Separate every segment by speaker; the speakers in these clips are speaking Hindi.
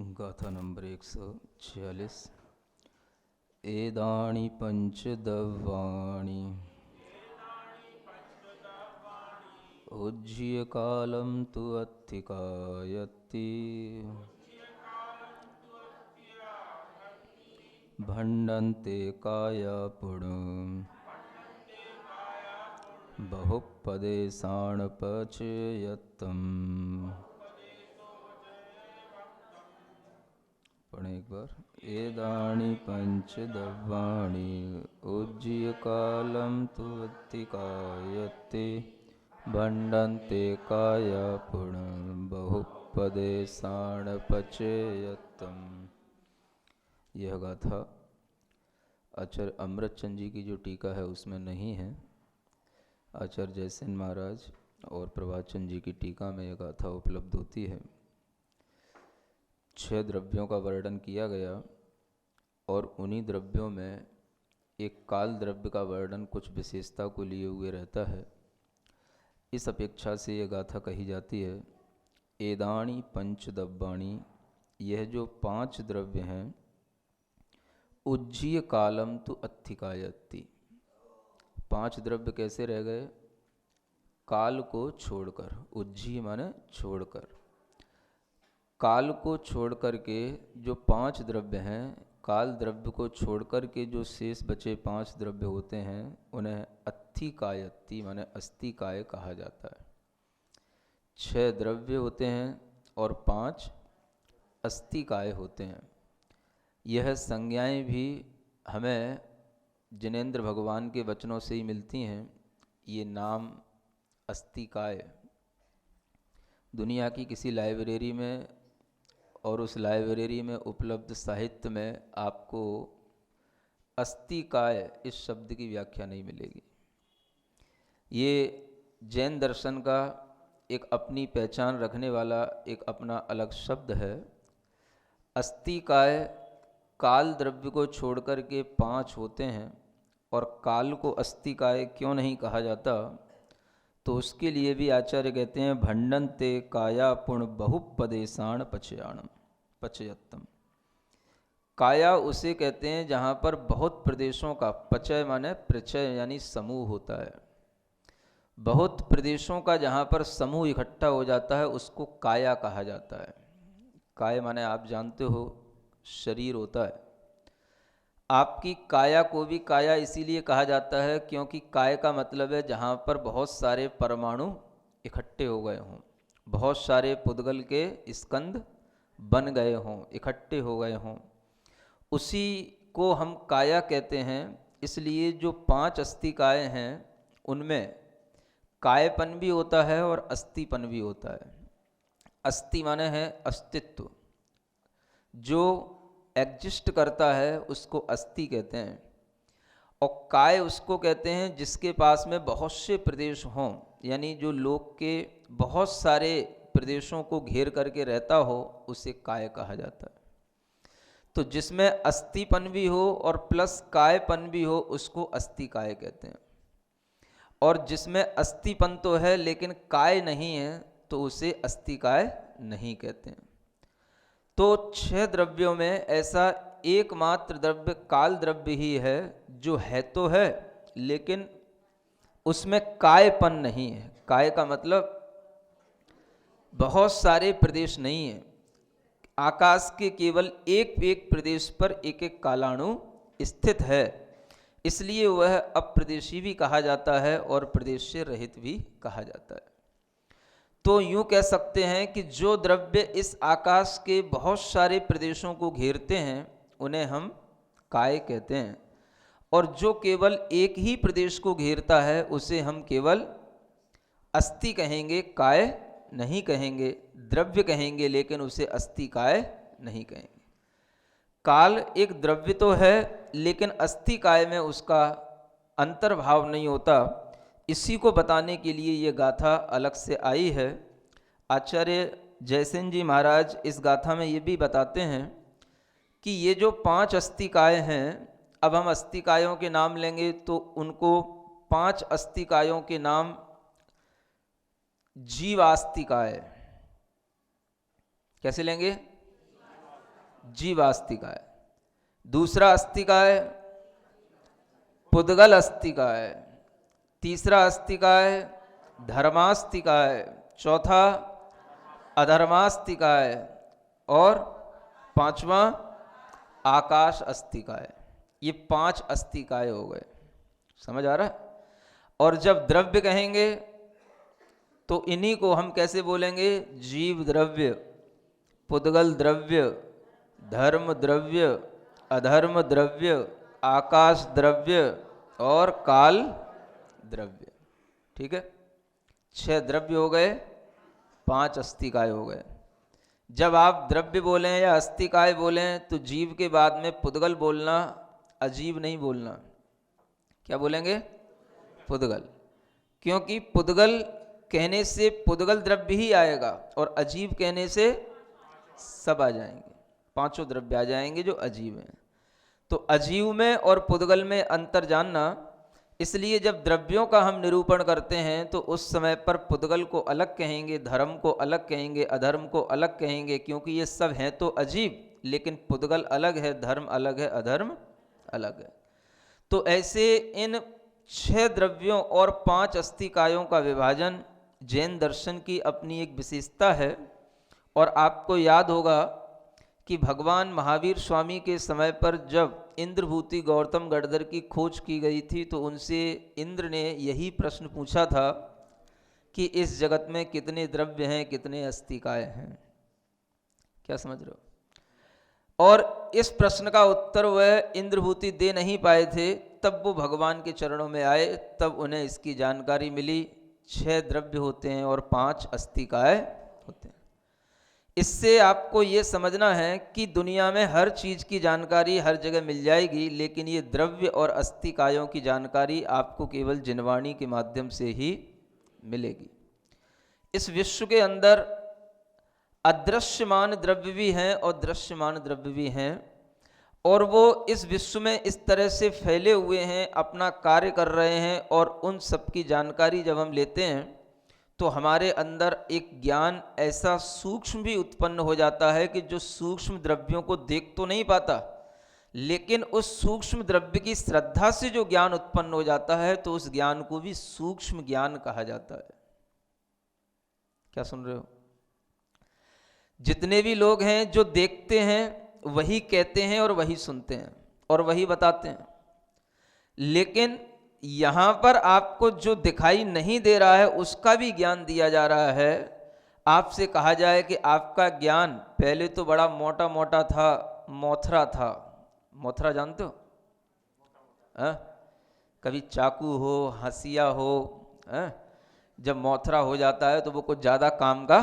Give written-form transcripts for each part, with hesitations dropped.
Speaker 1: गाथा नंबर 146। एदानि पंचदव्वाणि उज्ज्य कालं तु अत्थिकायति भण्डन्ते काया पुण्यं बहुपदेशाणपचयत्तम्। पढ़ें एक बार। एदानि पंचदव्वाणि उज्ज्य कालं तु अत्थिकायति भण्डन्ते काया पुण्यं बहुपदेशाणपचयत्तम्। यह गाथा आचार्य अमृतचंद जी की जो टीका है उसमें नहीं है। आचार्य जयसेन महाराज और प्रभातचंद जी की टीका में यह गाथा उपलब्ध होती है। 6 द्रव्यों का वर्णन किया गया और उन्हीं द्रव्यों में एक काल द्रव्य का वर्णन कुछ विशेषता को लिए हुए रहता है। इस अपेक्षा से यह गाथा कही जाती है एदानि पंचदव्वाणि। यह जो 5 द्रव्य हैं उज्जीय कालम तु अत्थिकायति। 5 द्रव्य कैसे रह गए? काल को छोड़कर। उज्जीय माने छोड़कर। काल को छोड़कर के जो 5 द्रव्य हैं, काल द्रव्य को छोड़कर के जो शेष बचे 5 द्रव्य होते हैं उन्हें अत्थिकायति माने अस्थिकाय कहा जाता है। 6 द्रव्य होते हैं और 5 अस्थिकाय होते हैं। यह संज्ञाएं भी हमें जिनेंद्र भगवान के वचनों से ही मिलती हैं। ये नाम अस्थिकाय दुनिया की किसी लाइब्रेरी में और उस लाइब्रेरी में उपलब्ध साहित्य में आपको अस्थिकाय इस शब्द की व्याख्या नहीं मिलेगी। ये जैन दर्शन का एक अपनी पहचान रखने वाला एक अपना अलग शब्द है। अस्थिकाय काल द्रव्य को छोड़कर के 5 होते हैं और काल को अस्थिकाय क्यों नहीं कहा जाता, तो उसके लिए भी आचार्य कहते हैं भण्डन्ते काया पुण्य बहुपदेशाण पचयत्तम। काया उसे कहते हैं जहाँ पर बहुत प्रदेशों का, पचय माने प्रचय यानी समूह होता है। बहुत प्रदेशों का जहाँ पर समूह इकट्ठा हो जाता है उसको काया कहा जाता है। काय माने आप जानते हो शरीर होता है। आपकी काया को भी काया इसीलिए कहा जाता है क्योंकि काय का मतलब है जहाँ पर बहुत सारे परमाणु इकट्ठे हो गए हों, बहुत सारे पुद्गल के स्कंद बन गए हों, इकट्ठे हो गए हों, उसी को हम काया कहते हैं। इसलिए जो 5 अस्थिकाय हैं उनमें कायपन भी होता है और अस्थिपन भी होता है। अस्थि माने है अस्तित्व, जो एग्जिस्ट करता है उसको अस्थि कहते हैं। और काय उसको कहते हैं जिसके पास में बहुत से प्रदेश हों, यानी जो लोक के बहुत सारे प्रदेशों को घेर करके रहता हो उसे काय कहा जाता है। तो जिसमें अस्थिपन भी हो और प्लस कायपन भी हो उसको अस्थिकाय कहते हैं। और जिसमें अस्थिपन तो है लेकिन काय नहीं है तो उसे अस्थिकाय नहीं कहते हैं। तो 6 द्रव्यों में ऐसा एकमात्र द्रव्य काल द्रव्य ही है जो है तो है लेकिन उसमें कायपन नहीं है। काय का मतलब बहुत सारे प्रदेश नहीं है। आकाश के केवल एक एक प्रदेश पर एक एक कालाणु स्थित है, इसलिए वह अप्रदेशी भी कहा जाता है और प्रदेश से रहित भी कहा जाता है। तो यूं कह सकते हैं कि जो द्रव्य इस आकाश के बहुत सारे प्रदेशों को घेरते हैं उन्हें हम काय कहते हैं, और जो केवल एक ही प्रदेश को घेरता है उसे हम केवल अस्थि कहेंगे, काय नहीं कहेंगे। द्रव्य कहेंगे लेकिन उसे अस्थिकाय नहीं कहेंगे। काल एक द्रव्य तो है लेकिन अस्थिकाय में उसका अंतर्भाव नहीं होता। इसी को बताने के लिए ये गाथा अलग से आई है। आचार्य जयसेन जी महाराज इस गाथा में ये भी बताते हैं कि ये जो 5 अस्थिकाय हैं, अब हम अस्थिकायों के नाम लेंगे तो उनको 5 अस्थिकायों के नाम जीवास्तिकाय कैसे लेंगे? जीवास्तिकाय। दूसरा अस्तिकाय पुद्गल अस्तिकाय। तीसरा अस्तिकाय धर्मास्तिकाय। चौथा अधर्मास्तिकाय। और पांचवा आकाश अस्तिकाय। ये 5 अस्तिकाय हो गए। समझ आ रहा है? और जब द्रव्य कहेंगे तो इन्हीं को हम कैसे बोलेंगे? जीव द्रव्य, पुद्गल द्रव्य, धर्म द्रव्य, अधर्म द्रव्य, आकाश द्रव्य और काल द्रव्य। ठीक है, 6 द्रव्य हो गए, 5 अस्तिकाय हो गए। जब आप द्रव्य बोलें या अस्तिकाय बोलें तो जीव के बाद में पुद्गल बोलना, अजीव नहीं बोलना। क्या बोलेंगे? पुद्गल। क्योंकि पुद्गल कहने से पुद्गल द्रव्य ही आएगा और अजीव कहने से सब आ जाएंगे, 5 द्रव्य आ जाएंगे जो अजीव हैं। तो अजीव में और पुद्गल में अंतर जानना। इसलिए जब द्रव्यों का हम निरूपण करते हैं तो उस समय पर पुद्गल को अलग कहेंगे, धर्म को अलग कहेंगे, अधर्म को अलग कहेंगे, क्योंकि ये सब हैं तो अजीव, लेकिन पुद्गल अलग है, धर्म अलग है, अधर्म अलग है। तो ऐसे इन 6 द्रव्यों और 5 अस्तिकायों का विभाजन जैन दर्शन की अपनी एक विशेषता है। और आपको याद होगा कि भगवान महावीर स्वामी के समय पर जब इंद्रभूति गौतम गढ़धर की खोज की गई थी तो उनसे इंद्र ने यही प्रश्न पूछा था कि इस जगत में कितने द्रव्य हैं, कितने अस्तिकाय हैं। क्या समझ रहे हो? और इस प्रश्न का उत्तर वह इंद्रभूति दे नहीं पाए थे। तब वो भगवान के चरणों में आए, तब उन्हें इसकी जानकारी मिली। 6 द्रव्य होते हैं और 5 अस्तिकाय होते हैं। इससे आपको ये समझना है कि दुनिया में हर चीज़ की जानकारी हर जगह मिल जाएगी, लेकिन ये द्रव्य और अस्तिकायों की जानकारी आपको केवल जिनवाणी के माध्यम से ही मिलेगी। इस विश्व के अंदर अदृश्यमान द्रव्य भी हैं और दृश्यमान द्रव्य भी हैं, और वो इस विश्व में इस तरह से फैले हुए हैं, अपना कार्य कर रहे हैं। और उन सब की जानकारी जब हम लेते हैं तो हमारे अंदर एक ज्ञान ऐसा सूक्ष्म भी उत्पन्न हो जाता है कि जो सूक्ष्म द्रव्यों को देख तो नहीं पाता, लेकिन उस सूक्ष्म द्रव्य की श्रद्धा से जो ज्ञान उत्पन्न हो जाता है तो उस ज्ञान को भी सूक्ष्म ज्ञान कहा जाता है। क्या सुन रहे हो? जितने भी लोग हैं जो देखते हैं वही कहते हैं और वही सुनते हैं और वही बताते हैं, लेकिन यहां पर आपको जो दिखाई नहीं दे रहा है उसका भी ज्ञान दिया जा रहा है। आपसे कहा जाए कि आपका ज्ञान पहले तो बड़ा मोटा मोटा था, मोथरा था। मोथरा जानते हो? कभी चाकू हो, हंसिया हो, जब मोथरा हो जाता है तो वो कुछ ज़्यादा काम का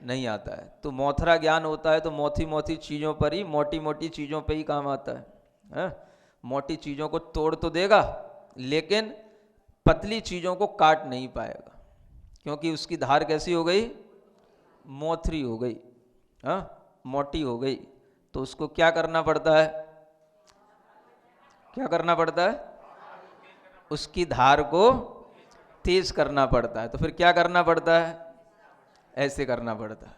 Speaker 1: नहीं आता है। तो मोथरा ज्ञान होता है तो मोटी मोटी चीज़ों पर ही, मोटी मोटी चीज़ों पर ही काम आता है। मोटी चीज़ों को तोड़ तो देगा लेकिन पतली चीज़ों को काट नहीं पाएगा, क्योंकि उसकी धार कैसी हो गई? मोथरी हो गई, मोटी हो गई। तो उसको क्या करना पड़ता है? क्या करना पड़ता है? उसकी धार को तेज करना पड़ता है। तो फिर क्या करना पड़ता है? ऐसे करना पड़ता है।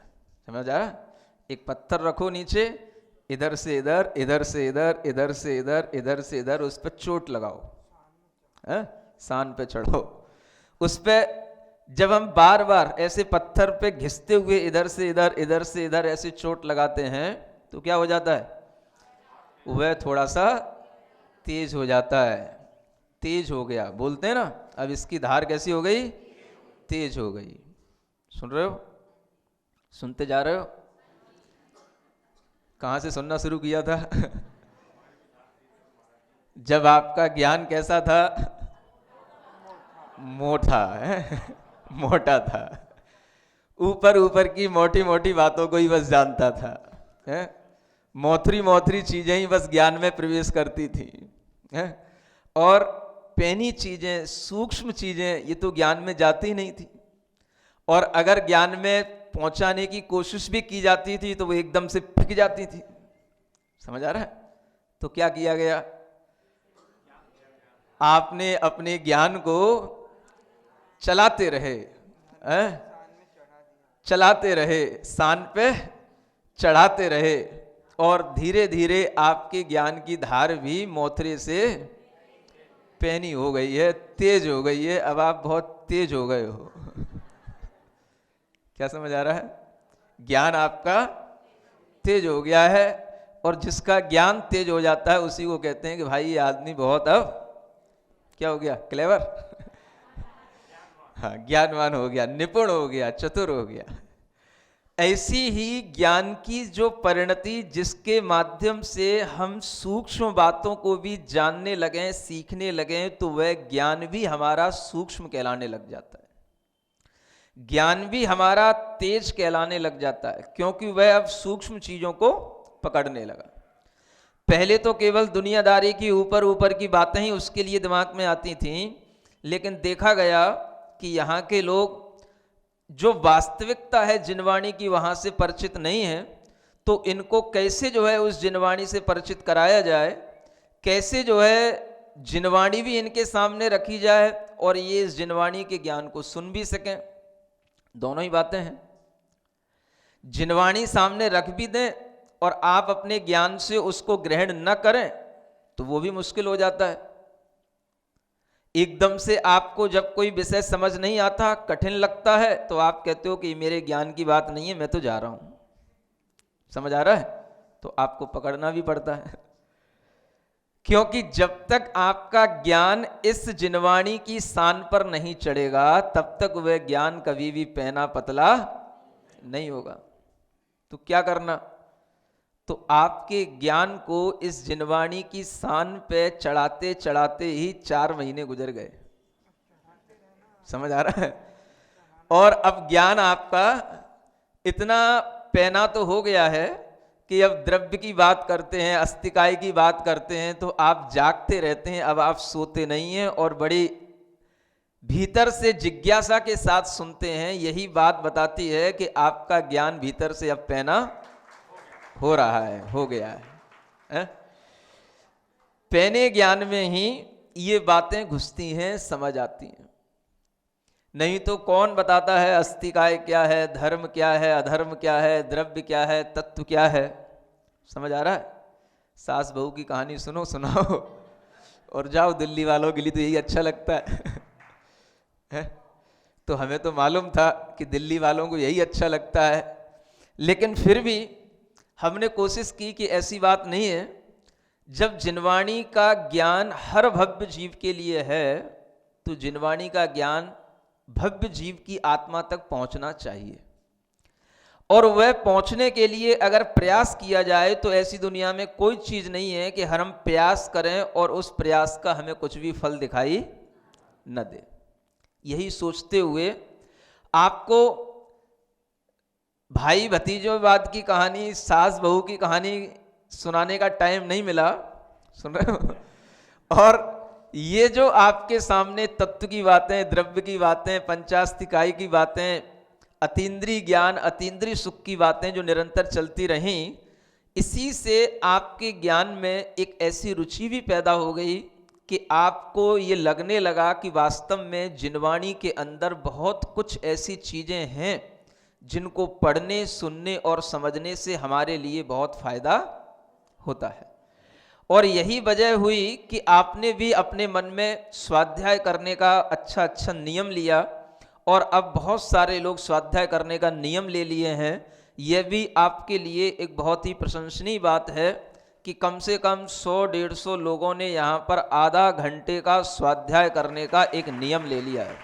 Speaker 1: समझ आया? एक पत्थर रखो नीचे, इधर से इधर, इधर से इधर, इधर से इधर, इधर से इधर, उस पर चोट लगाओ, सान पे चढ़ो। उस पे जब हम बार बार ऐसे पत्थर पे घिसते हुए इधर से इधर, इधर से इधर ऐसे चोट लगाते हैं तो क्या हो जाता है? वह थोड़ा सा तेज हो जाता है। तेज हो गया बोलते हैं ना। अब इसकी धार कैसी हो गई? तेज हो गई। सुन रहे हो? सुनते जा रहे हो? कहां से सुनना शुरू किया था? जब आपका ज्ञान कैसा था? मोटा है, मोटा था। ऊपर ऊपर की मोटी मोटी बातों को ही बस जानता था, है? मोथरी मोथरी चीजें ही बस ज्ञान में प्रवेश करती थी, है? और पैनी चीजें, सूक्ष्म चीजें ये तो ज्ञान में जाती ही नहीं थी। और अगर ज्ञान में पहुंचाने की कोशिश भी की जाती थी तो वो एकदम से फिक जाती थी। समझ आ रहा है? तो क्या किया गया? आपने अपने ज्ञान को चलाते रहे, चलाते रहे, सान पे चढ़ाते रहे, और धीरे धीरे आपके ज्ञान की धार भी मोथरे से पैनी हो गई है, तेज हो गई है। अब आप बहुत तेज हो गए हो। क्या समझ आ रहा है? ज्ञान आपका तेज हो गया है, और जिसका ज्ञान तेज हो जाता है उसी को कहते हैं कि भाई ये आदमी बहुत अब क्या हो गया, क्लेवर। हाँ, ज्ञानवान हो गया, निपुण हो गया, चतुर हो गया। ऐसी ही ज्ञान की जो परिणति, जिसके माध्यम से हम सूक्ष्म बातों को भी जानने लगें, सीखने लगें, तो वह ज्ञान भी हमारा सूक्ष्म कहलाने लग जाता है, ज्ञान भी हमारा तेज कहलाने लग जाता है, क्योंकि वह अब सूक्ष्म चीजों को पकड़ने लगा। पहले तो केवल दुनियादारी की ऊपर ऊपर की बातें ही उसके लिए दिमाग में आती थीं, लेकिन देखा गया कि यहाँ के लोग जो वास्तविकता है जिनवाणी की वहाँ से परिचित नहीं है, तो इनको कैसे जो है उस जिनवाणी से परिचित कराया जाए, कैसे जो है जिनवाणी भी इनके सामने रखी जाए और ये इस जिनवाणी के ज्ञान को सुन भी सकें। दोनों ही बातें हैं। जिनवाणी सामने रख भी दें और आप अपने ज्ञान से उसको ग्रहण न करें तो वो भी मुश्किल हो जाता है। एकदम से आपको जब कोई विषय समझ नहीं आता, कठिन लगता है, तो आप कहते हो कि मेरे ज्ञान की बात नहीं है, मैं तो जा रहा हूं। समझ आ रहा है? तो आपको पकड़ना भी पड़ता है, क्योंकि जब तक आपका ज्ञान इस जिनवाणी की शान पर नहीं चढ़ेगा तब तक वह ज्ञान कभी भी पैना पतला नहीं होगा। तो क्या करना? तो आपके ज्ञान को इस जिनवाणी की शान पे चढ़ाते चढ़ाते ही 4 महीने गुजर गए। समझ आ रहा है? और अब ज्ञान आपका इतना पैना तो हो गया है कि अब द्रव्य की बात करते हैं, अस्तिकाय की बात करते हैं, तो आप जागते रहते हैं, अब आप सोते नहीं हैं और बड़ी भीतर से जिज्ञासा के साथ सुनते हैं। यही बात बताती है कि आपका ज्ञान भीतर से अब पैना हो रहा है, हो गया है। पैने ज्ञान में ही ये बातें घुसती हैं, समझ आती हैं। नहीं तो कौन बताता है अस्तिकाय क्या है, धर्म क्या है, अधर्म क्या है, द्रव्य क्या है, तत्व क्या है। समझ आ रहा है? सास बहू की कहानी सुनो, सुनाओ और जाओ। दिल्ली वालों के लिए तो यही अच्छा लगता है। तो हमें तो मालूम था कि दिल्ली वालों को यही अच्छा लगता है, लेकिन फिर भी हमने कोशिश की कि ऐसी बात नहीं है। जब जिनवाणी का ज्ञान हर भव्य जीव के लिए है, तो जिनवाणी का ज्ञान भव्य जीव की आत्मा तक पहुंचना चाहिए। और वह पहुंचने के लिए अगर प्रयास किया जाए तो ऐसी दुनिया में कोई चीज नहीं है कि हम प्रयास करें और उस प्रयास का हमें कुछ भी फल दिखाई न दे। यही सोचते हुए आपको भाई भतीजोवाद की कहानी, सास बहू की कहानी सुनाने का टाइम नहीं मिला। सुन रहे हो? और ये जो आपके सामने तत्व की बातें, द्रव्य की बातें, पंचास्तिकाई की बातें, अतीन्द्रिय ज्ञान, अतीन्द्रिय सुख की बातें जो निरंतर चलती रहीं, इसी से आपके ज्ञान में एक ऐसी रुचि भी पैदा हो गई कि आपको ये लगने लगा कि वास्तव में जिनवाणी के अंदर बहुत कुछ ऐसी चीज़ें हैं जिनको पढ़ने, सुनने और समझने से हमारे लिए बहुत फायदा होता है। और यही वजह हुई कि आपने भी अपने मन में स्वाध्याय करने का अच्छा नियम लिया, और अब बहुत सारे लोग स्वाध्याय करने का नियम ले लिए हैं। यह भी आपके लिए एक बहुत ही प्रशंसनीय बात है कि कम से कम 100-150 लोगों ने यहाँ पर आधा घंटे का स्वाध्याय करने का एक नियम ले लिया है।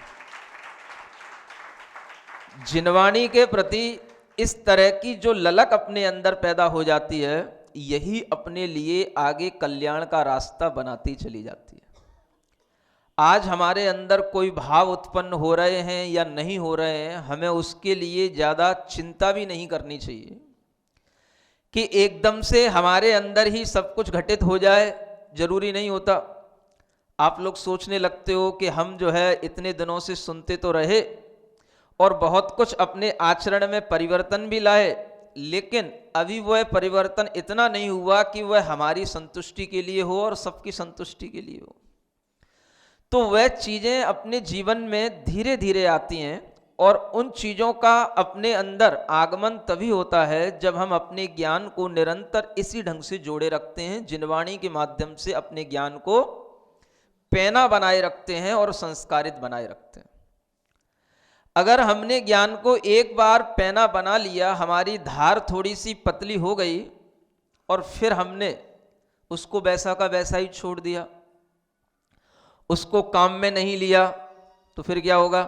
Speaker 1: जिनवाणी के प्रति इस तरह की जो ललक अपने अंदर पैदा हो जाती है, यही अपने लिए आगे कल्याण का रास्ता बनाती चली जाती है। आज हमारे अंदर कोई भाव उत्पन्न हो रहे हैं या नहीं हो रहे हैं, हमें उसके लिए ज़्यादा चिंता भी नहीं करनी चाहिए कि एकदम से हमारे अंदर ही सब कुछ घटित हो जाए। जरूरी नहीं होता। आप लोग सोचने लगते हो कि हम जो है इतने दिनों से सुनते तो रहे और बहुत कुछ अपने आचरण में परिवर्तन भी लाए, लेकिन अभी वह परिवर्तन इतना नहीं हुआ कि वह हमारी संतुष्टि के लिए हो और सबकी संतुष्टि के लिए हो। तो वह चीज़ें अपने जीवन में धीरे धीरे आती हैं और उन चीज़ों का अपने अंदर आगमन तभी होता है जब हम अपने ज्ञान को निरंतर इसी ढंग से जोड़े रखते हैं, जिनवाणी के माध्यम से अपने ज्ञान को पैना बनाए रखते हैं और संस्कारित बनाए रखते हैं। अगर हमने ज्ञान को एक बार पैना बना लिया, हमारी धार थोड़ी सी पतली हो गई और फिर हमने उसको वैसा का वैसा ही छोड़ दिया, उसको काम में नहीं लिया, तो फिर क्या होगा?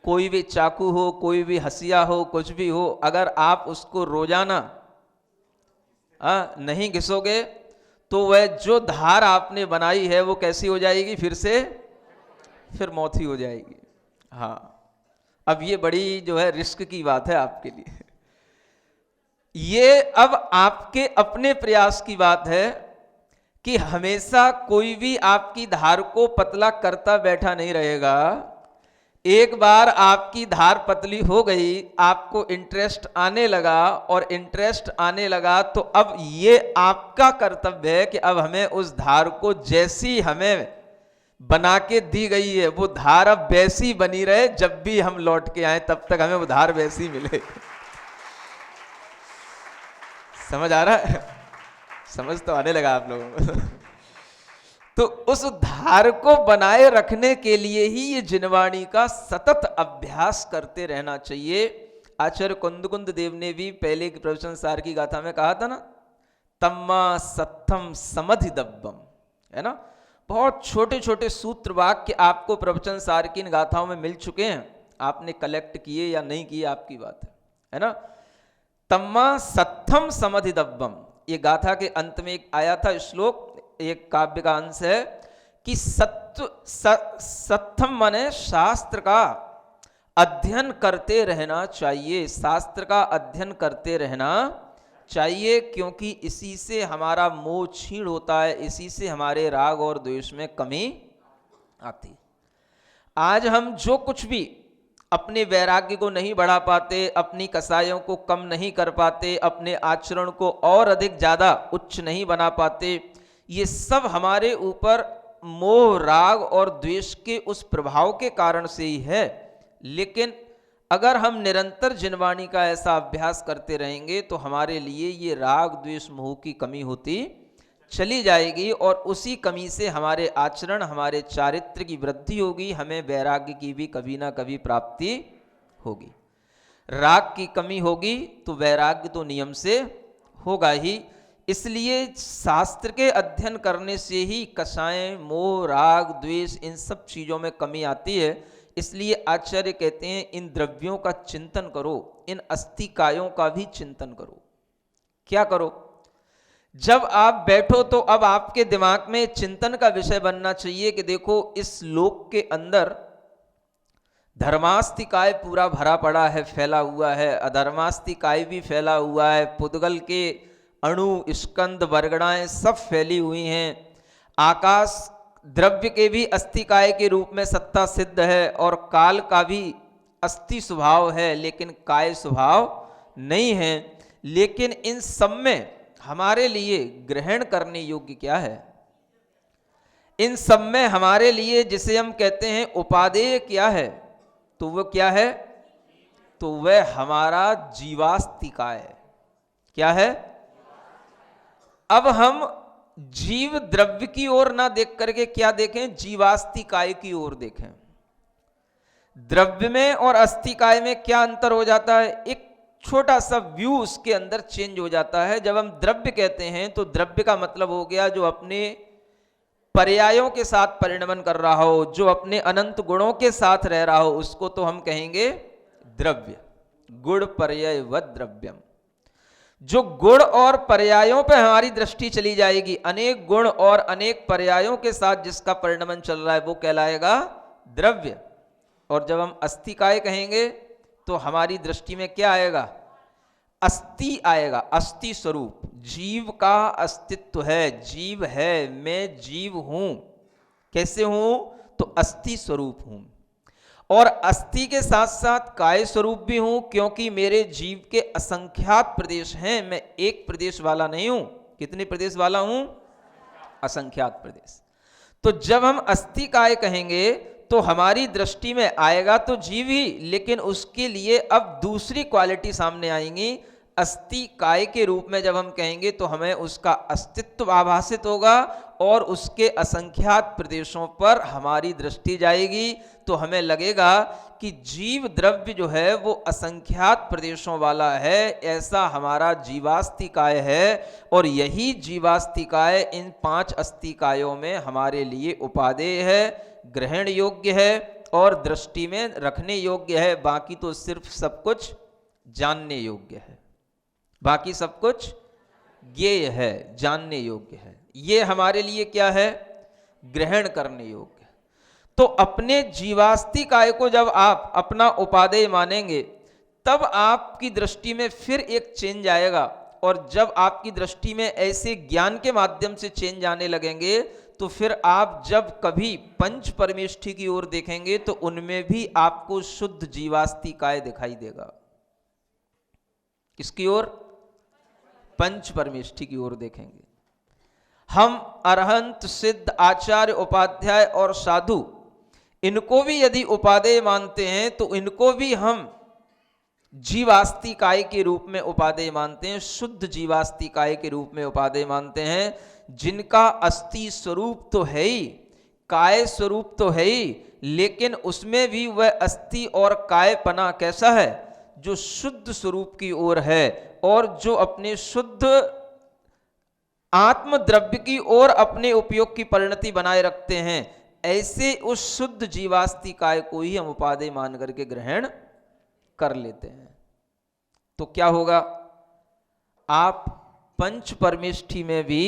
Speaker 1: कोई भी चाकू हो, कोई भी हसिया हो, कुछ भी हो, अगर आप उसको रोजाना नहीं घिसोगे तो वह जो धार आपने बनाई है वो कैसी हो जाएगी? फिर मौत ही हो जाएगी। हाँ, अब ये बड़ी जो है रिस्क की बात है आपके लिए। ये अब आपके अपने प्रयास की बात है कि हमेशा कोई भी आपकी धार को पतला करता बैठा नहीं रहेगा। एक बार आपकी धार पतली हो गई, आपको इंटरेस्ट आने लगा, और इंटरेस्ट आने लगा तो अब ये आपका कर्तव्य है कि अब हमें उस धार को जैसी हमें बना के दी गई है वो धार अब वैसी बनी रहे, जब भी हम लौट के आए तब तक हमें वो धार वैसी मिले। समझ आ रहा है? समझ तो आने लगा आप लोगों को। तो उस धार को बनाए रखने के लिए ही ये जिनवाणी का सतत अभ्यास करते रहना चाहिए। आचार्य कुंद देव ने भी पहले की प्रवचन सार की गाथा में कहा था ना, तम्मा सत्थम समधिदब्बम, है ना। बहुत छोटे छोटे सूत्र वाक्य आपको प्रवचन सार की इन गाथाओं में मिल चुके हैं, आपने कलेक्ट किए या नहीं किए आपकी बात है ना। तम्मा सत्थम समधिदब्बम, ये गाथा के अंत में एक आया था श्लोक, एक काव्य का अंश है कि सत्थम माने शास्त्र का अध्ययन करते रहना चाहिए, शास्त्र का अध्ययन करते रहना चाहिए, क्योंकि इसी से हमारा मोह क्षीण होता है, इसी से हमारे राग और द्वेष में कमी आती। आज हम जो कुछ भी अपने वैराग्य को नहीं बढ़ा पाते, अपनी कसायों को कम नहीं कर पाते, अपने आचरण को और अधिक ज्यादा उच्च नहीं बना पाते, ये सब हमारे ऊपर मोह राग और द्वेष के उस प्रभाव के कारण से ही है। लेकिन अगर हम निरंतर जिनवाणी का ऐसा अभ्यास करते रहेंगे तो हमारे लिए ये राग द्वेष मोह की कमी होती चली जाएगी, और उसी कमी से हमारे आचरण, हमारे चारित्र की वृद्धि होगी, हमें वैराग्य की भी कभी ना कभी प्राप्ति होगी। राग की कमी होगी तो वैराग्य तो नियम से होगा ही। इसलिए शास्त्र के अध्ययन करने से ही कषाय, मोह, राग, द्वेष, इन सब चीजों में कमी आती है। इसलिए आचार्य कहते हैं इन द्रव्यों का चिंतन करो, इन अस्थिकायों का भी चिंतन करो। क्या करो? जब आप बैठो तो अब आपके दिमाग में चिंतन का विषय बनना चाहिए कि देखो इस लोक के अंदर धर्मास्तिकाय पूरा भरा पड़ा है, फैला हुआ है, अधर्मास्तिकाय भी फैला हुआ है, पुद्गल के अणु, स्कंद, वर्गणाएं सब फैली हुई हैं, आकाश द्रव्य के भी अस्थिकाय के रूप में सत्ता सिद्ध है, और काल का भी अस्थि स्वभाव है लेकिन काय स्वभाव नहीं है। लेकिन इन सब में हमारे लिए ग्रहण करने योग्य क्या है? इन सब में हमारे लिए जिसे हम कहते हैं उपादेय क्या है? तो वो क्या है? तो वह हमारा जीवास्तिकाय है। क्या है? अब हम जीव द्रव्य की ओर ना देख करके क्या देखें? जीवास्तिकाय की ओर देखें। द्रव्य में और अस्तिकाय में क्या अंतर हो जाता है? एक छोटा सा व्यू उसके अंदर चेंज हो जाता है। जब हम द्रव्य कहते हैं तो द्रव्य का मतलब हो गया जो अपने पर्यायों के साथ परिणमन कर रहा हो, जो अपने अनंत गुणों के साथ रह रहा हो, उसको तो हम कहेंगे द्रव्य। गुण पर्यायवद द्रव्यम, जो गुण और पर्यायों पे हमारी दृष्टि चली जाएगी, अनेक गुण और अनेक पर्यायों के साथ जिसका परिणमन चल रहा है वो कहलाएगा द्रव्य। और जब हम अस्तिकाय कहेंगे तो हमारी दृष्टि में क्या आएगा? अस्थि आएगा, अस्थि स्वरूप। जीव का अस्तित्व है, जीव है, मैं जीव हूं। कैसे हूं? तो अस्थि स्वरूप हूं, और अस्थि के साथ साथ काय स्वरूप भी हूं, क्योंकि मेरे जीव के असंख्यात प्रदेश हैं, मैं एक प्रदेश वाला नहीं हूं। कितने प्रदेश वाला हूं? असंख्यात प्रदेश। तो जब हम अस्थिकाय कहेंगे तो हमारी दृष्टि में आएगा तो जीव ही, लेकिन उसके लिए अब दूसरी क्वालिटी सामने आएंगी। अस्थि काय के रूप में जब हम कहेंगे तो हमें उसका अस्तित्व आभासित होगा और उसके असंख्यात प्रदेशों पर हमारी दृष्टि जाएगी, तो हमें लगेगा कि जीव द्रव्य जो है वो असंख्यात प्रदेशों वाला है, ऐसा हमारा जीवास्तिकाय है। और यही जीवास्तिकाय इन 5 अस्तिकायों में हमारे लिए उपादेय है, ग्रहण योग्य है और दृष्टि में रखने योग्य है। बाकी तो सिर्फ सब कुछ जानने योग्य है, बाकी सब कुछ ज्ञेय है, जानने योग्य है। ये हमारे लिए क्या है? ग्रहण करने योग्य। तो अपने जीवास्तिकाय को जब आप अपना उपादेय मानेंगे तब आपकी दृष्टि में फिर एक चेंज आएगा, और जब आपकी दृष्टि में ऐसे ज्ञान के माध्यम से चेंज आने लगेंगे तो फिर आप जब कभी पंच परमेष्ठी की ओर देखेंगे तो उनमें भी आपको शुद्ध जीवास्तिकाय दिखाई देगा। किसकी ओर? पंच परमेष्ठी की ओर देखेंगे। हम अरहंत, सिद्ध, आचार्य, उपाध्याय और साधु, इनको भी यदि उपादेय मानते हैं तो इनको भी हम जीवास्तिकाय के रूप में उपादेय मानते हैं, शुद्ध जीवास्तिकाय के रूप में उपादेय मानते हैं, जिनका अस्थि स्वरूप तो है ही, काय स्वरूप तो है ही, लेकिन उसमें भी वह अस्थि और कायपना कैसा है? जो शुद्ध स्वरूप की ओर है और जो अपने शुद्ध आत्म द्रव्य की ओर अपने उपयोग की परिणति बनाए रखते हैं। ऐसे उस शुद्ध जीवास्तिकाय को ही हम उपादेय मान करके ग्रहण कर लेते हैं। तो क्या होगा? आप पंच परमेष्ठी में भी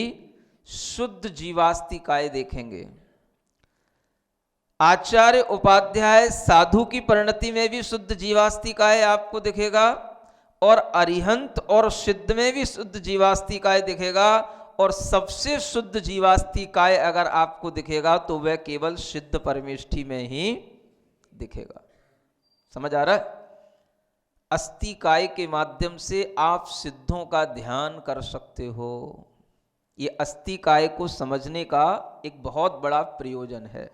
Speaker 1: शुद्ध जीवास्तिकाय देखेंगे, आचार्य, उपाध्याय, साधु की परिणति में भी शुद्ध जीवास्तिकाय आपको दिखेगा, और अरिहंत और सिद्ध में भी शुद्ध जीवास्तिकाय दिखेगा। और सबसे शुद्ध जीवास्तिकाय अगर आपको दिखेगा तो वह केवल सिद्ध परमेष्ठी में ही दिखेगा। समझ आ रहा है? अस्तिकाय के माध्यम से आप सिद्धों का ध्यान कर सकते हो। ये अस्तिकाय को समझने का एक बहुत बड़ा प्रयोजन है।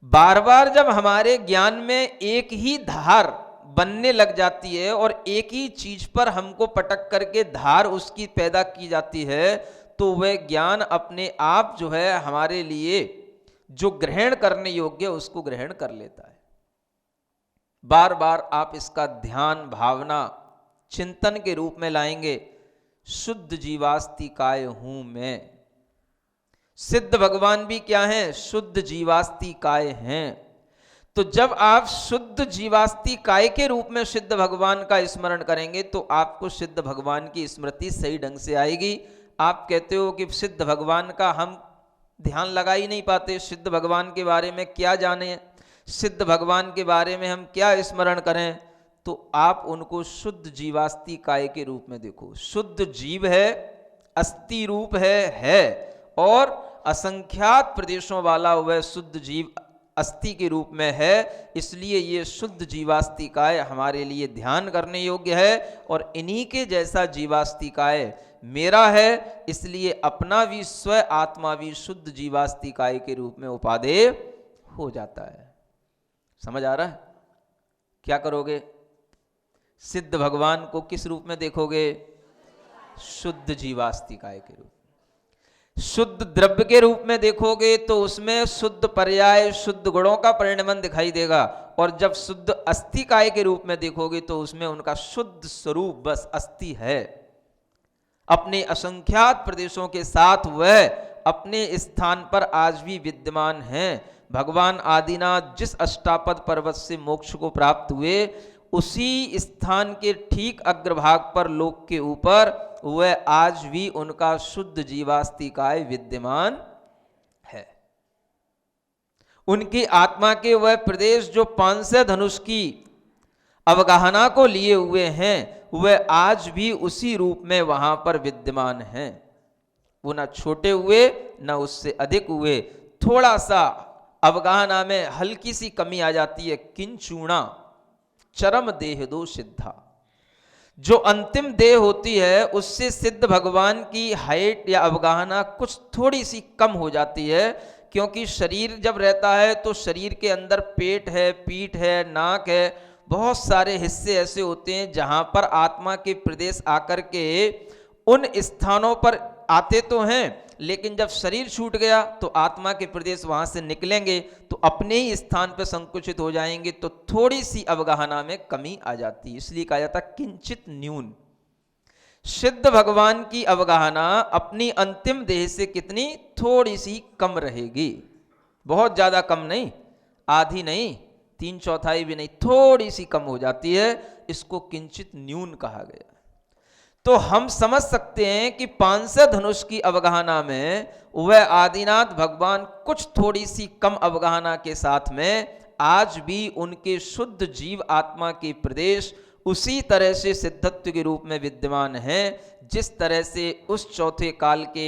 Speaker 1: बार बार जब हमारे ज्ञान में एक ही धार बनने लग जाती है और एक ही चीज पर हमको पटक करके धार उसकी पैदा की जाती है, तो वह ज्ञान अपने आप जो है हमारे लिए जो ग्रहण करने योग्य उसको ग्रहण कर लेता है। बार बार आप इसका ध्यान, भावना, चिंतन के रूप में लाएंगे, शुद्ध जीवास्तिकाय हूं मैं। सिद्ध भगवान भी क्या हैं? शुद्ध जीवास्तिकाय हैं। तो जब आप शुद्ध जीवास्तिकाय के रूप में सिद्ध भगवान का स्मरण करेंगे तो आपको सिद्ध भगवान की स्मृति सही ढंग से आएगी। आप कहते हो कि सिद्ध भगवान का हम ध्यान लगा ही नहीं पाते, सिद्ध भगवान के बारे में क्या जाने, सिद्ध भगवान के बारे में हम क्या स्मरण करें, तो आप उनको शुद्ध जीवास्तिकाय के रूप में देखो। शुद्ध जीव है, अस्थि रूप है और असंख्यात प्रदेशों वाला वह शुद्ध जीव अस्थि के रूप में है। इसलिए ये शुद्ध जीवास्तिकाय हमारे लिए ध्यान करने योग्य है, और इन्हीं के जैसा जीवास्तिकाय मेरा है, इसलिए अपना भी स्व आत्मा भी शुद्ध जीवास्तिकाय के रूप में उपादेय हो जाता है। समझ आ रहा है? क्या करोगे? सिद्ध भगवान को किस रूप में देखोगे? शुद्ध जीवास्तिकाय के रूप। शुद्ध द्रव्य के रूप में देखोगे तो उसमें शुद्ध पर्याय, शुद्ध गुणों का परिणमन दिखाई देगा, और जब शुद्ध अस्तिकाय के रूप में देखोगे तो उसमें उनका शुद्ध स्वरूप बस अस्थि है। अपने असंख्यात प्रदेशों के साथ वह अपने स्थान पर आज भी विद्यमान हैं। भगवान आदिनाथ जिस अष्टापद पर्वत से मोक्ष को प्राप्त हुए, उसी स्थान के ठीक अग्रभाग पर लोक के ऊपर वह आज भी उनका शुद्ध जीवास्तिकाय विद्यमान है। उनकी आत्मा के वह प्रदेश जो पांचय धनुष की अवगाहना को लिए हुए हैं, वह आज भी उसी रूप में वहां पर विद्यमान हैं। वो ना छोटे हुए ना उससे अधिक हुए। थोड़ा सा अवगाहना में हल्की सी कमी आ जाती है, किंचूणा चरम देह दो सिद्धा। जो अंतिम देह होती है उससे सिद्ध भगवान की हाइट या अवगाहना कुछ थोड़ी सी कम हो जाती है, क्योंकि शरीर जब रहता है तो शरीर के अंदर पेट है, पीठ है, नाक है, बहुत सारे हिस्से ऐसे होते हैं जहां पर आत्मा के प्रदेश आकर के उन स्थानों पर आते तो हैं, लेकिन जब शरीर छूट गया तो आत्मा के प्रदेश वहां से निकलेंगे तो अपने ही स्थान पर संकुचित हो जाएंगे, तो थोड़ी सी अवगाहना में कमी आ जाती है। इसलिए कहा जाता किंचित न्यून। सिद्ध भगवान की अवगाहना अपनी अंतिम देह से कितनी, थोड़ी सी कम रहेगी, बहुत ज्यादा कम नहीं, आधी नहीं, 3/4 भी नहीं, थोड़ी सी कम हो जाती है। इसको किंचित न्यून कहा गया। तो हम समझ सकते हैं कि पांसय धनुष की अवगाहना में वह आदिनाथ भगवान कुछ थोड़ी सी कम अवगाहना के साथ में आज भी उनके शुद्ध जीव आत्मा के प्रदेश उसी तरह से सिद्धत्व के रूप में विद्यमान हैं, जिस तरह से उस चौथे काल के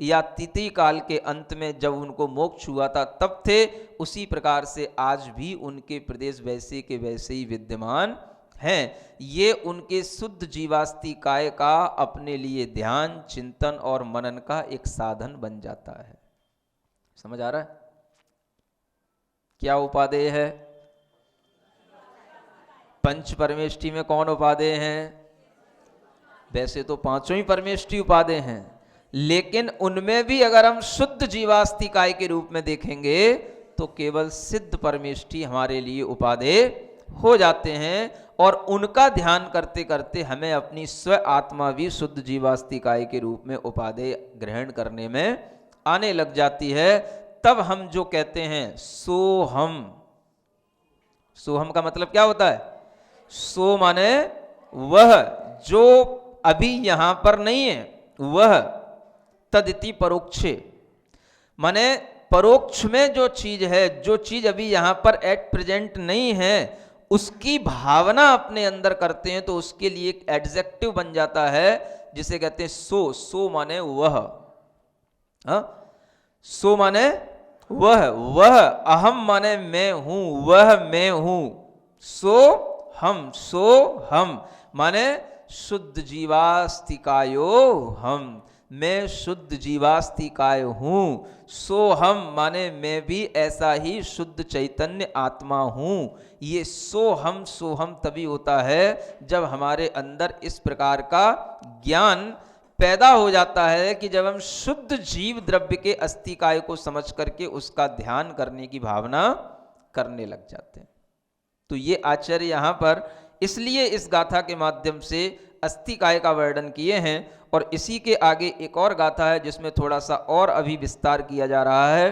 Speaker 1: या तृतीय काल के अंत में जब उनको मोक्ष हुआ था तब थे, उसी प्रकार से आज भी उनके प्रदेश वैसे के वैसे ही विद्यमान हैं। ये उनके शुद्ध जीवास्ति काय का अपने लिए ध्यान, चिंतन और मनन का एक साधन बन जाता है। समझ आ रहा है? क्या उपादेय है? पंच परमेष्टि में कौन उपादेय हैं? वैसे तो पांचों ही परमेष्टि उपादेय हैं, लेकिन उनमें भी अगर हम शुद्ध जीवास्ति काय के रूप में देखेंगे तो केवल सिद्ध परमेष्टि हमारे लिए उपादेय हो जाते हैं, और उनका ध्यान करते करते हमें अपनी स्व आत्मा भी शुद्ध जीवास्ति काय के रूप में उपादेय ग्रहण करने में आने लग जाती है। तब हम जो कहते हैं सोहम, सोहम का मतलब क्या होता है? सो माने वह जो अभी यहां पर नहीं है, वह तदिति परोक्षे, माने परोक्ष में जो चीज है, जो चीज अभी यहां पर एट प्रेजेंट नहीं है, उसकी भावना अपने अंदर करते हैं तो उसके लिए एक एडजेक्टिव बन जाता है जिसे कहते हैं सो। सो माने वह, सो माने वह अहम माने मैं हूं, वह मैं हूं, सो हम माने शुद्ध जीवास्तिकायो हम, मैं शुद्ध जीवास्तिकाय हूं। सो हम माने मैं भी ऐसा ही शुद्ध चैतन्य आत्मा हूं। ये सोहम तभी होता है जब हमारे अंदर इस प्रकार का ज्ञान पैदा हो जाता है कि जब हम शुद्ध जीव द्रव्य के अस्तिकाय को समझ करके उसका ध्यान करने की भावना करने लग जाते हैं। तो ये आचार्य यहां पर इसलिए इस गाथा के माध्यम से अस्तिकाय का वर्णन किए हैं, और इसी के आगे एक और गाथा है जिसमें थोड़ा सा और अभी विस्तार किया जा रहा है।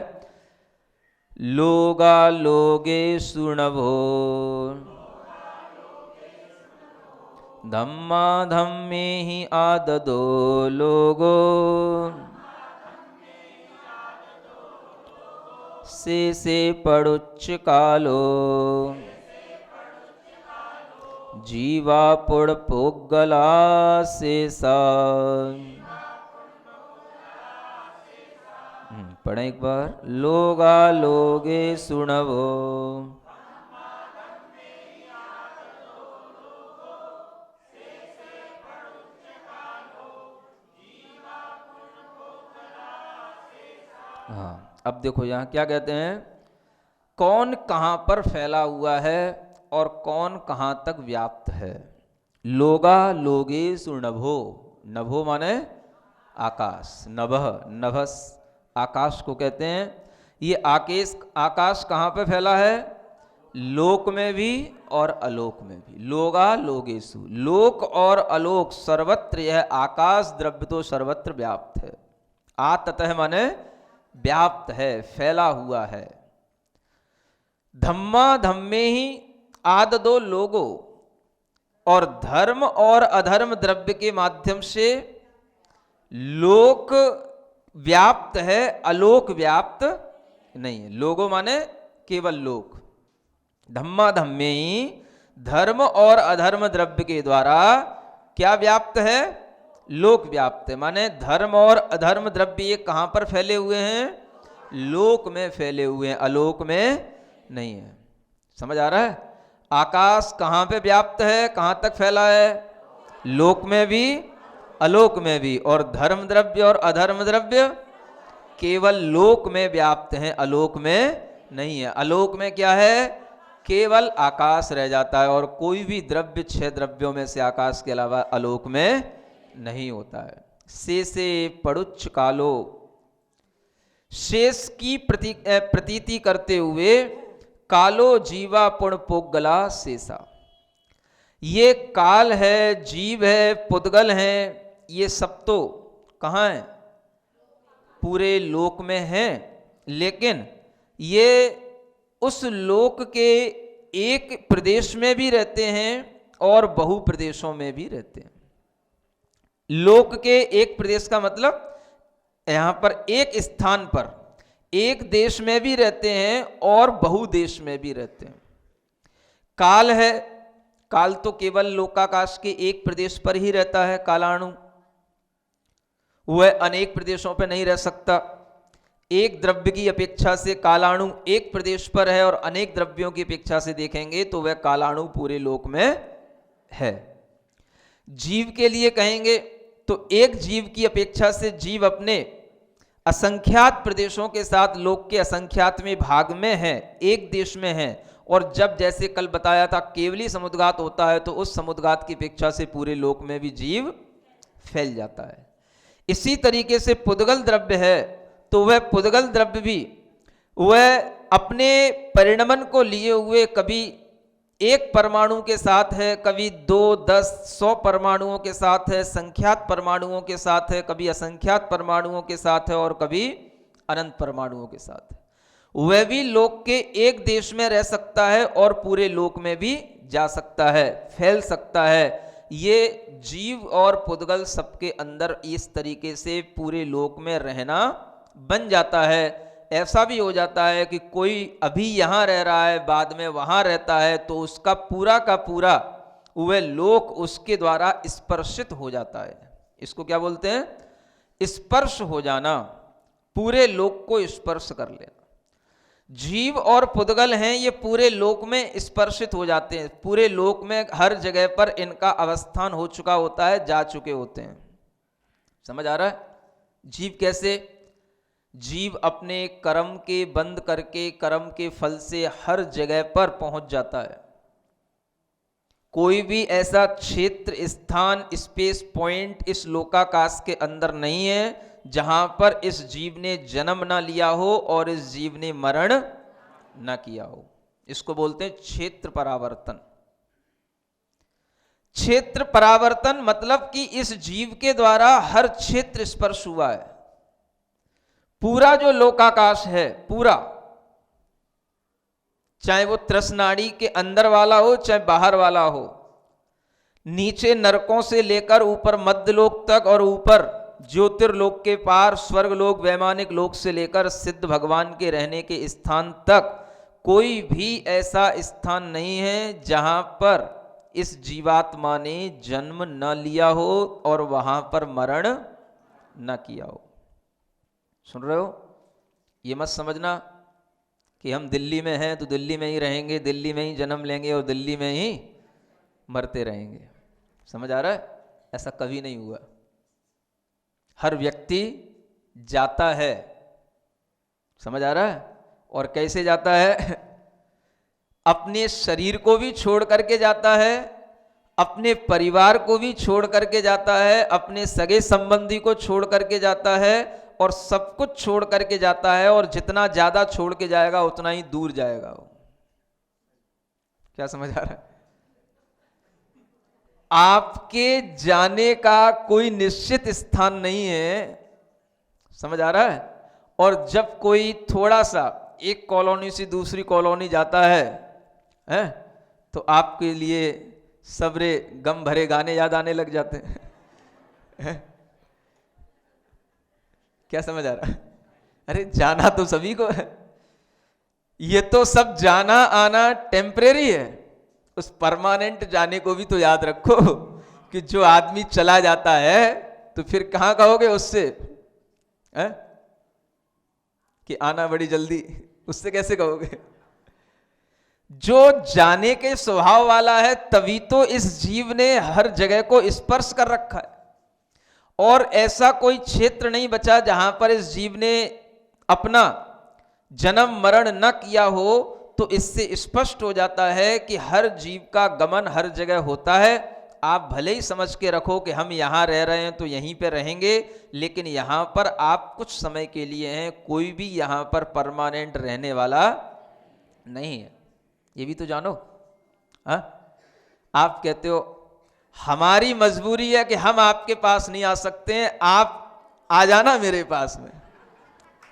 Speaker 1: लोगा लोगे सुणभो धम्मा धम्मे ही आददो लोगो से पड़ुच्च कालो जीवा पुड़ पोगला से सा। पढ़ें एक बार। लोगा लोगे सुणवो हाँ, अब देखो यहाँ क्या कहते हैं, कौन कहाँ पर फैला हुआ है और कौन कहाँ तक व्याप्त है। लोगा लोगे सुनभो, नभो माने आकाश, नभः नभस आकाश को कहते हैं। ये आकाश कहाँ पे फैला है? लोक में भी और अलोक में भी। लोगा लोगेसु, लोक और अलोक सर्वत्र यह आकाश द्रव्य तो सर्वत्र व्याप्त है। आततः माने व्याप्त है, फैला हुआ है। धम्मा धम्मे ही आददो लोगो, और धर्म और अधर्म द्रव्य के माध्यम से लोक व्याप्त है, अलोक व्याप्त नहीं है। लोगो माने केवल लोक। धम्मा धम्मे ही धर्म और अधर्म द्रव्य के द्वारा क्या व्याप्त है? लोक व्याप्त है। माने धर्म और अधर्म द्रव्य ये कहां पर फैले हुए हैं? लोक में फैले हुए हैं, अलोक में नहीं है। समझ आ रहा है? आकाश कहां पे व्याप्त है, कहां तक फैला है? लोक में भी अलोक में भी। और धर्म द्रव्य और अधर्म द्रव्य केवल लोक में व्याप्त हैं, अलोक में नहीं है। अलोक में क्या है? केवल आकाश रह जाता है, और कोई भी द्रव्य 6 द्रव्यों में से आकाश के अलावा अलोक में नहीं होता है। शेषे पड़ुच्च कालो, शेष की प्रतीति करते हुए कालो जीवा पुण्य पोगला शेषा। ये काल है, जीव है, पुद्गल है, ये सब तो कहाँ है? पूरे लोक में हैं, लेकिन ये उस लोक के एक प्रदेश में भी रहते हैं और बहु प्रदेशों में भी रहते हैं। लोक के एक प्रदेश का मतलब यहां पर एक स्थान पर एक देश में भी रहते हैं और बहु देश में भी रहते हैं। काल है, काल तो केवल लोकाकाश के एक प्रदेश पर ही रहता है, कालाणु। वह अनेक प्रदेशों पर नहीं रह सकता। एक द्रव्य की अपेक्षा से कालाणु एक प्रदेश पर है, और अनेक द्रव्यों की अपेक्षा से देखेंगे तो वह कालाणु पूरे लोक में है। जीव के लिए कहेंगे तो एक जीव की अपेक्षा से जीव अपने असंख्यात प्रदेशों के साथ लोक के असंख्यातवें भाग में है, एक देश में है। और जब जैसे कल बताया था केवली समुद्घात होता है, तो उस समुद्घात की अपेक्षा से पूरे लोक में भी जीव फैल जाता है। इसी तरीके से पुद्गल द्रव्य है, तो वह पुद्गल द्रव्य भी वह अपने परिणमन को लिए हुए कभी एक परमाणु के साथ है, कभी 2, 10, 100 परमाणुओं के साथ है, संख्यात परमाणुओं के साथ है, कभी असंख्यात परमाणुओं के साथ है, और कभी अनंत परमाणुओं के साथ है। वह भी लोक के एक देश में रह सकता है और पूरे लोक में भी जा सकता है, फैल सकता है। ये जीव और पुद्गल सबके अंदर इस तरीके से पूरे लोक में रहना बन जाता है। ऐसा भी हो जाता है कि कोई अभी यहाँ रह रहा है, बाद में वहाँ रहता है, तो उसका पूरा का पूरा वह लोक उसके द्वारा स्पर्शित हो जाता है। इसको क्या बोलते हैं? स्पर्श हो जाना, पूरे लोक को स्पर्श कर लेना। जीव और पुद्गल हैं, ये पूरे लोक में स्पर्शित हो जाते हैं। पूरे लोक में हर जगह पर इनका अवस्थान हो चुका होता है, जा चुके होते हैं। समझ आ रहा है? जीव कैसे? जीव अपने कर्म के बंद करके कर्म के फल से हर जगह पर पहुंच जाता है। कोई भी ऐसा क्षेत्र, स्थान, स्पेस पॉइंट इस लोकाकाश के अंदर नहीं है जहां पर इस जीव ने जन्म ना लिया हो और इस जीव ने मरण ना किया हो। इसको बोलते हैं क्षेत्र परावर्तन। क्षेत्र परावर्तन मतलब कि इस जीव के द्वारा हर क्षेत्र स्पर्श हुआ है। पूरा जो लोकाकाश है, पूरा, चाहे वो त्रसनाड़ी के अंदर वाला हो चाहे बाहर वाला हो, नीचे नरकों से लेकर ऊपर मध्यलोक तक, और ऊपर ज्योतिर्लोक के पार स्वर्गलोक, वैमानिक लोक से लेकर सिद्ध भगवान के रहने के स्थान तक कोई भी ऐसा स्थान नहीं है जहां पर इस जीवात्मा ने जन्म न लिया हो और वहां पर मरण न किया हो। सुन रहे हो? ये मत समझना कि हम दिल्ली में हैं तो दिल्ली में ही रहेंगे, दिल्ली में ही जन्म लेंगे और दिल्ली में ही मरते रहेंगे। समझ आ रहा है? ऐसा कभी नहीं हुआ। हर व्यक्ति जाता है। समझ आ रहा है? और कैसे जाता है? अपने शरीर को भी छोड़ करके जाता है, अपने परिवार को भी छोड़ करके जाता है, अपने सगे संबंधी को छोड़ करके जाता है, और सब कुछ छोड़ करके जाता है। और जितना ज्यादा छोड़ के जाएगा उतना ही दूर जाएगा वो। क्या समझ आ रहा है? आपके जाने का कोई निश्चित स्थान नहीं है। समझ आ रहा है? और जब कोई थोड़ा सा एक कॉलोनी से दूसरी कॉलोनी जाता है तो आपके लिए सबरे गम भरे गाने याद आने लग जाते हैं। क्या समझ आ रहा है? अरे जाना तो सभी को है, ये तो सब जाना आना टेम्परेरी है। उस परमानेंट जाने को भी तो याद रखो कि जो आदमी चला जाता है तो फिर कहां कहोगे उससे कि आना बड़ी जल्दी, उससे कैसे कहोगे? जो जाने के स्वभाव वाला है तभी तो इस जीव ने हर जगह को स्पर्श कर रखा है। और ऐसा कोई क्षेत्र नहीं बचा जहां पर इस जीव ने अपना जन्म मरण न किया हो तो इससे स्पष्ट हो जाता है कि हर जीव का गमन हर जगह होता है। आप भले ही समझ के रखो कि हम यहाँ रह रहे हैं तो यहीं पे रहेंगे, लेकिन यहाँ पर आप कुछ समय के लिए हैं, कोई भी यहाँ पर परमानेंट रहने वाला नहीं है, ये भी तो जानो। हाँ, आप कहते हो हमारी मजबूरी है कि हम आपके पास नहीं आ सकते हैं, आप आ जाना मेरे पास में।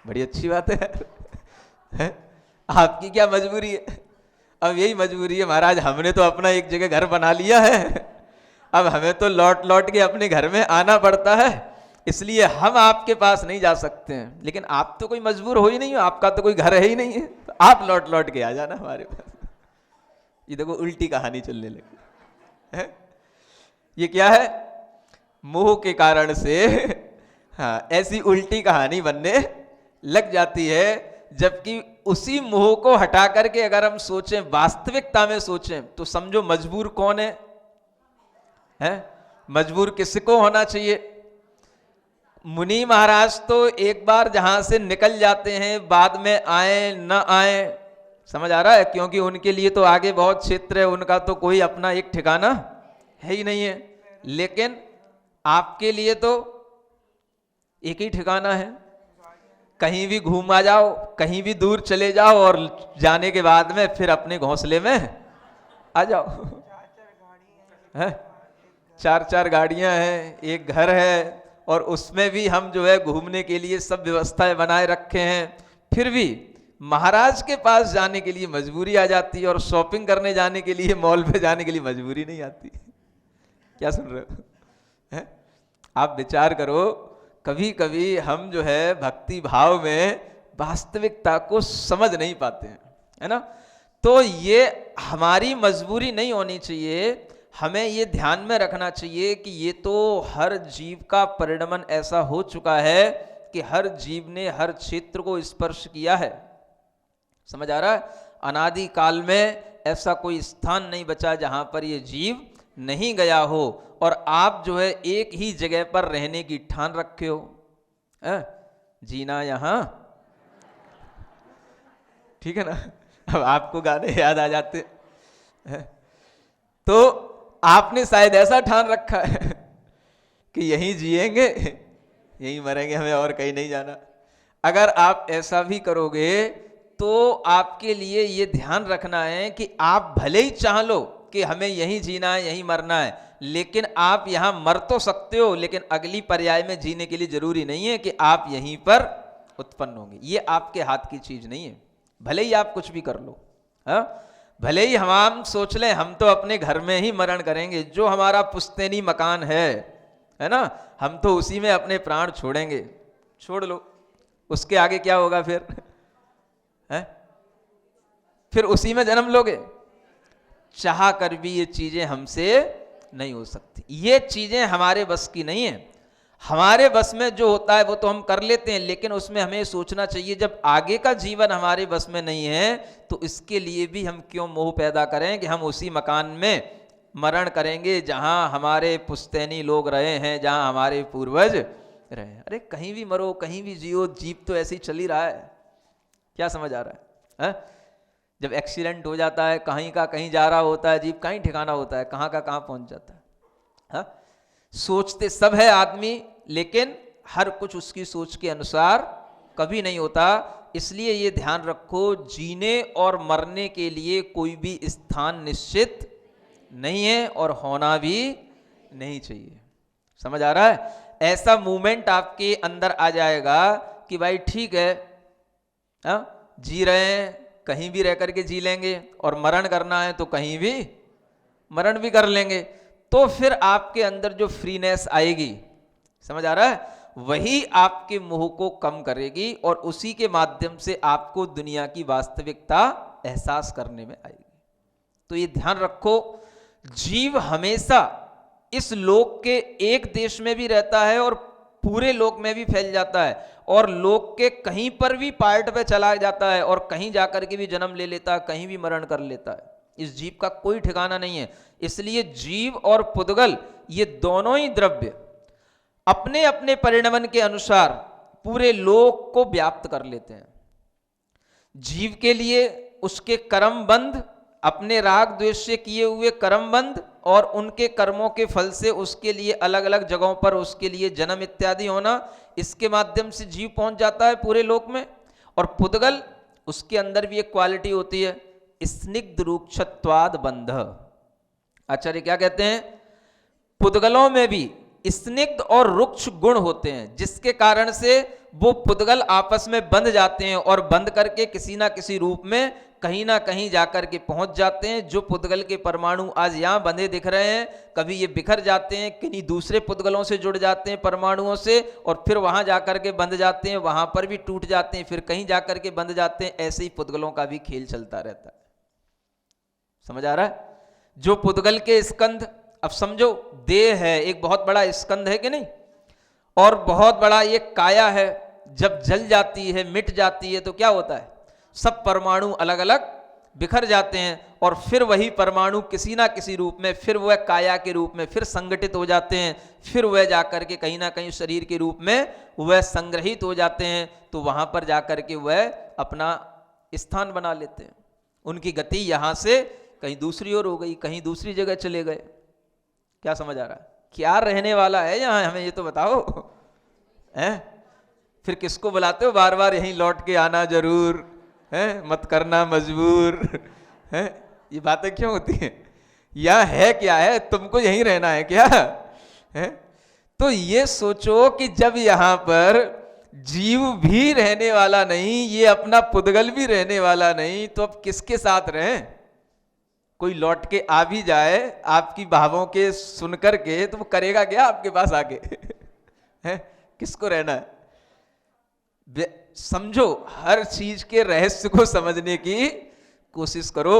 Speaker 1: बड़ी अच्छी बात है? आपकी क्या मजबूरी है? अब यही मजबूरी है महाराज, हमने तो अपना एक जगह घर बना लिया है, अब हमें तो लौट लौट के अपने घर में आना पड़ता है, इसलिए हम आपके पास नहीं जा सकते हैं। लेकिन आप तो कोई मजबूर हो ही नहीं हो, आपका तो कोई घर है ही नहीं है, तो आप लौट लौट के आ जाना हमारे पास। ये देखो उल्टी कहानी चलने लगी है? ये क्या है? मोह के कारण से हाँ ऐसी उल्टी कहानी बनने लग जाती है। जबकि उसी मोह को हटा करके अगर हम सोचें, वास्तविकता में सोचें, तो समझो मजबूर कौन है? मजबूर किसको होना चाहिए? मुनि महाराज तो एक बार जहां से निकल जाते हैं, बाद में आए न आए, समझ आ रहा है? क्योंकि उनके लिए तो आगे बहुत क्षेत्र है, उनका तो कोई अपना एक ठिकाना है ही नहीं है। लेकिन आपके लिए तो एक ही ठिकाना है, कहीं भी घूम आ जाओ, कहीं भी दूर चले जाओ, और जाने के बाद में फिर अपने घोंसले में आ जाओ। है? 4-4 गाड़ियां हैं, एक घर है, और उसमें भी हम जो है घूमने के लिए सब व्यवस्थाएं बनाए रखे हैं। फिर भी महाराज के पास जाने के लिए मजबूरी आ जाती है, और शॉपिंग करने जाने के लिए, मॉल पे जाने के लिए मजबूरी नहीं आती। क्या सुन रहे हो? है? आप विचार करो, कभी कभी हम जो है भक्ति भाव में वास्तविकता को समझ नहीं पाते हैं, है ना? तो ये हमारी मजबूरी नहीं होनी चाहिए, हमें ये ध्यान में रखना चाहिए कि ये तो हर जीव का परिणमन ऐसा हो चुका है कि हर जीव ने हर क्षेत्र को स्पर्श किया है। समझ आ रहा है? अनादि काल में ऐसा कोई स्थान नहीं बचा जहां पर ये जीव नहीं गया हो, और आप जो है एक ही जगह पर रहने की ठान रखे हो। जीना यहां, ठीक है ना? अब आपको गाने याद आ जाते हैं, तो आपने शायद ऐसा ठान रखा है कि यहीं जिएंगे, यहीं मरेंगे, हमें और कहीं नहीं जाना। अगर आप ऐसा भी करोगे तो आपके लिए ये ध्यान रखना है कि आप भले ही चाह लो कि हमें यहीं जीना है, यहीं मरना है, लेकिन आप यहां मर तो सकते हो, लेकिन अगली पर्याय में जीने के लिए जरूरी नहीं है कि आप यहीं पर उत्पन्न होंगे। ये आपके हाथ की चीज नहीं है, भले ही आप कुछ भी कर लो। भले ही हम सोच लें हम तो अपने घर में ही मरण करेंगे, जो हमारा पुश्तैनी मकान है ना, हम तो उसी में अपने प्राण छोड़ेंगे। छोड़ लो, उसके आगे क्या होगा फिर? फिर उसी में जन्म लोगे। चाह कर भी ये चीजें हमसे नहीं हो सकती, ये चीजें हमारे बस की नहीं है। हमारे बस में जो होता है वो तो हम कर लेते हैं, लेकिन उसमें हमें सोचना चाहिए जब आगे का जीवन हमारे बस में नहीं है तो इसके लिए भी हम क्यों मोह पैदा करें कि हम उसी मकान में मरण करेंगे जहां हमारे पुश्तैनी लोग रहे हैं, जहां हमारे पूर्वज रहे हैं। अरे कहीं भी मरो, कहीं भी जियो, जीव तो ऐसे ही चल ही रहा है। क्या समझ आ रहा है? जब एक्सीडेंट हो जाता है, कहीं का कहीं जा रहा होता है, जीव कहीं ठिकाना होता है, कहाँ का कहाँ पहुंच जाता है। सोचते सब है आदमी, लेकिन हर कुछ उसकी सोच के अनुसार कभी नहीं होता। इसलिए ये ध्यान रखो, जीने और मरने के लिए कोई भी स्थान निश्चित नहीं है और होना भी नहीं चाहिए। समझ आ रहा है? ऐसा मूवमेंट आपके अंदर आ जाएगा कि भाई ठीक है, जी रहे हैं, कहीं भी रह करके जी लेंगे, और मरण करना है तो कहीं भी मरण भी कर लेंगे। तो फिर आपके अंदर जो फ्रीनेस आएगी, समझ आ रहा है, वही आपके मोह को कम करेगी, और उसी के माध्यम से आपको दुनिया की वास्तविकता एहसास करने में आएगी। तो ये ध्यान रखो, जीव हमेशा इस लोक के एक देश में भी रहता है और पूरे लोक में भी फैल जाता है, और लोक के कहीं पर भी पार्ट पे चला जाता है, और कहीं जाकर के भी जन्म ले लेता है, कहीं भी मरण कर लेता है। इस जीव का कोई ठिकाना नहीं है। इसलिए जीव और पुद्गल ये दोनों ही द्रव्य अपने अपने परिणमन के अनुसार पूरे लोक को व्याप्त कर लेते हैं। जीव के लिए उसके कर्म बंध, अपने राग द्वेष से किए हुए कर्म बंध और उनके कर्मों के फल से उसके लिए अलग अलग जगहों पर उसके लिए जन्म इत्यादि होना, इसके माध्यम से जीव पहुंच जाता है पूरे लोक में। और पुद्गल, उसके अंदर भी एक क्वालिटी होती है, स्निग्ध रूक्षत्वाद बंध। आचार्य क्या कहते हैं, पुद्गलों में भी स्निग्ध और रुक्ष गुण होते हैं, जिसके कारण से वो पुद्गल आपस में बंध जाते हैं और बंध करके किसी ना किसी रूप में कहीं ना कहीं जाकर के पहुंच जाते हैं। जो पुद्गल के परमाणु आज यहां बंधे दिख रहे हैं, कभी ये बिखर जाते हैं, किन्हीं दूसरे पुद्गलों से जुड़ जाते हैं परमाणुओं से, और फिर वहां जाकर के बंध जाते हैं, वहां पर भी टूट जाते हैं, फिर कहीं जाकर के बंध जाते हैं। ऐसे ही पुद्गलों का भी खेल चलता रहता है। समझ आ रहा है? जो पुद्गल के स्कंध, अब समझो देह है, एक बहुत बड़ा स्कंध है कि नहीं, और बहुत बड़ा एक काया है। जब जल जाती है, मिट जाती है, तो क्या होता है, सब परमाणु अलग अलग बिखर जाते हैं, और फिर वही परमाणु किसी ना किसी रूप में फिर वह काया के रूप में फिर संगठित हो जाते हैं, फिर वह जाकर के कहीं ना कहीं शरीर के रूप में वह संग्रहित हो जाते हैं। तो वहां पर जाकर के वह अपना स्थान बना लेते हैं। उनकी गति यहां से कहीं दूसरी ओर हो गई, कहीं दूसरी जगह चले गए। क्या समझ आ रहा है? क्या रहने वाला है यहां, हमें ये तो बताओ है? फिर किसको बुलाते हो बार बार यहीं लौट के आना जरूर है, मत करना मजबूर है? ये बातें क्यों होती हैं? या है क्या है, तुमको यहीं रहना है क्या है? तो ये सोचो कि जब यहां पर जीव भी रहने वाला नहीं, ये अपना पुद्गल भी रहने वाला नहीं, तो अब किसके साथ रहें? कोई लौट के आ भी जाए आपकी भावों के सुन करके, तो वो करेगा क्या आपके पास आके है? किसको रहना है? समझो, हर चीज के रहस्य को समझने की कोशिश करो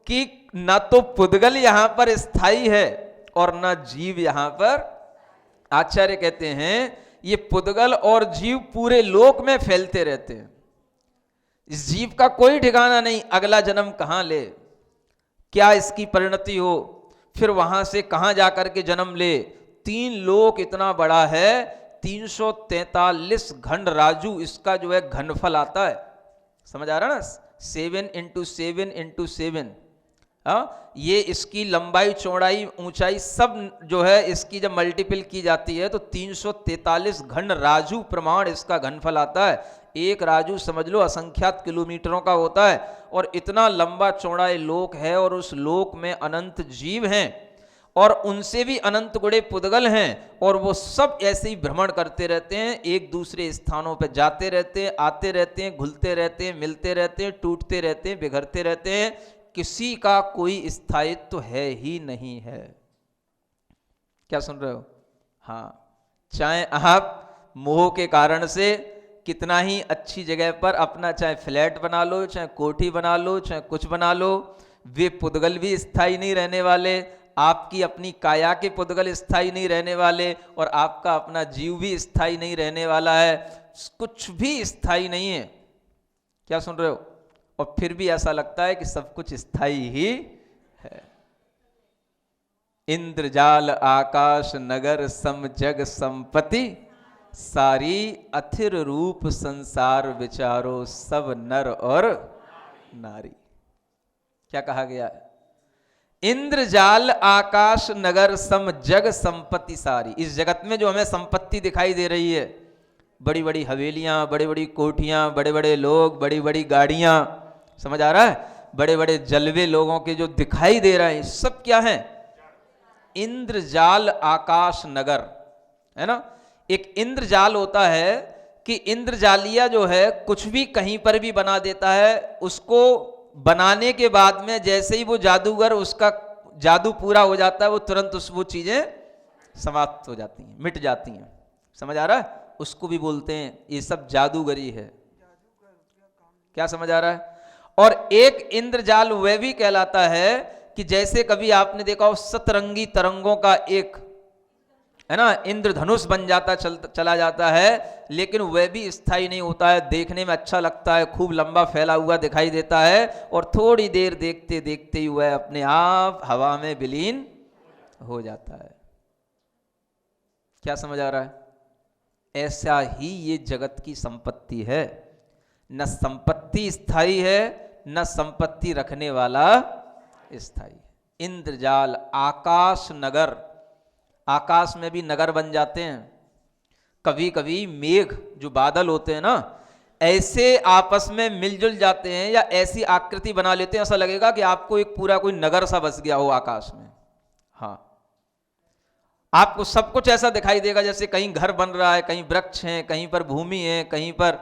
Speaker 1: कि ना तो पुद्गल यहां पर स्थायी है और ना जीव यहां पर। आचार्य कहते हैं ये पुद्गल और जीव पूरे लोक में फैलते रहते हैं। इस जीव का कोई ठिकाना नहीं, अगला जन्म कहां ले, क्या इसकी परिणति हो, फिर वहां से कहां जाकर के जन्म ले। 3 लोक इतना बड़ा है, 343 घन राजू इसका जो है घनफल आता है। समझ आ रहा ना? 7 × 7 × 7, ये इसकी लंबाई चौड़ाई ऊंचाई सब जो है इसकी जब मल्टीपल की जाती है तो 343 घन राजू प्रमाण इसका घनफल आता है। एक राजू समझ लो असंख्यात किलोमीटरों का होता है, और इतना लंबा चौड़ा लोक है, और उस लोक में अनंत जीव हैं और उनसे भी अनंत गुणे पुद्गल हैं, और वो सब ऐसे ही भ्रमण करते रहते हैं, एक दूसरे स्थानों पर जाते रहते हैं, आते रहते हैं, घुलते रहते हैं, मिलते रहते हैं, टूटते रहते हैं, बिगड़ते रहते हैं। किसी का कोई स्थायित्व तो है ही नहीं है। क्या सुन रहे हो? हाँ, चाहे आप मोह के कारण से कितना ही अच्छी जगह पर अपना चाहे फ्लैट बना लो, चाहे कोठी बना लो, चाहे कुछ बना लो, वे पुद्गल भी स्थायी नहीं रहने वाले। आपकी अपनी काया के पुद्गल स्थायी नहीं रहने वाले, और आपका अपना जीव भी स्थायी नहीं रहने वाला है। कुछ भी स्थायी नहीं है। क्या सुन रहे हो? और फिर भी ऐसा लगता है कि सब कुछ स्थायी ही है। इंद्रजाल आकाश नगर सम जग संपत्ति, सारी अथिर रूप संसार विचारो सब नर और नारी। क्या कहा गया है? इंद्रजाल आकाश नगर सम जग संपत्ति सारी। इस जगत में जो हमें संपत्ति दिखाई दे रही है, बड़ी बड़ी हवेलियां, बड़ी बड़ी कोठियां, बड़े बड़े लोग, बड़ी बड़ी गाड़ियां, समझ आ रहा है? बड़े बड़े जलवे लोगों के जो दिखाई दे रहे हैं, सब क्या है? इंद्रजाल आकाश नगर, है ना? एक इंद्रजाल होता है कि इंद्रजालिया जो है कुछ भी कहीं पर भी बना देता है। उसको बनाने के बाद में जैसे ही वो जादूगर उसका जादू पूरा हो जाता है, वो तुरंत वो चीजें समाप्त हो जाती हैं, मिट जाती हैं। समझ आ रहा है? उसको भी बोलते हैं ये सब जादूगरी है। क्या समझ आ रहा है? और एक इंद्रजाल वह भी कहलाता है कि जैसे कभी आपने देखा हो सतरंगी तरंगों का एक, है ना, इंद्रधनुष बन जाता चला जाता है, लेकिन वह भी स्थायी नहीं होता है। देखने में अच्छा लगता है, खूब लंबा फैला हुआ दिखाई देता है, और थोड़ी देर देखते देखते ही वह अपने आप हवा में विलीन हो जाता है। क्या समझ आ रहा है? ऐसा ही ये जगत की संपत्ति है। न संपत्ति स्थायी है, न संपत्ति रखने वाला स्थायी। इंद्रजाल, आकाश नगर, आकाश में भी नगर बन जाते हैं। कभी कभी मेघ जो बादल होते हैं ना, ऐसे आपस में मिलजुल जाते हैं या ऐसी आकृति बना लेते हैं, ऐसा लगेगा कि आपको एक पूरा कोई नगर सा बस गया हो आकाश में। हाँ, आपको सब कुछ ऐसा दिखाई देगा जैसे कहीं घर बन रहा है, कहीं वृक्ष हैं, कहीं पर भूमि है, कहीं पर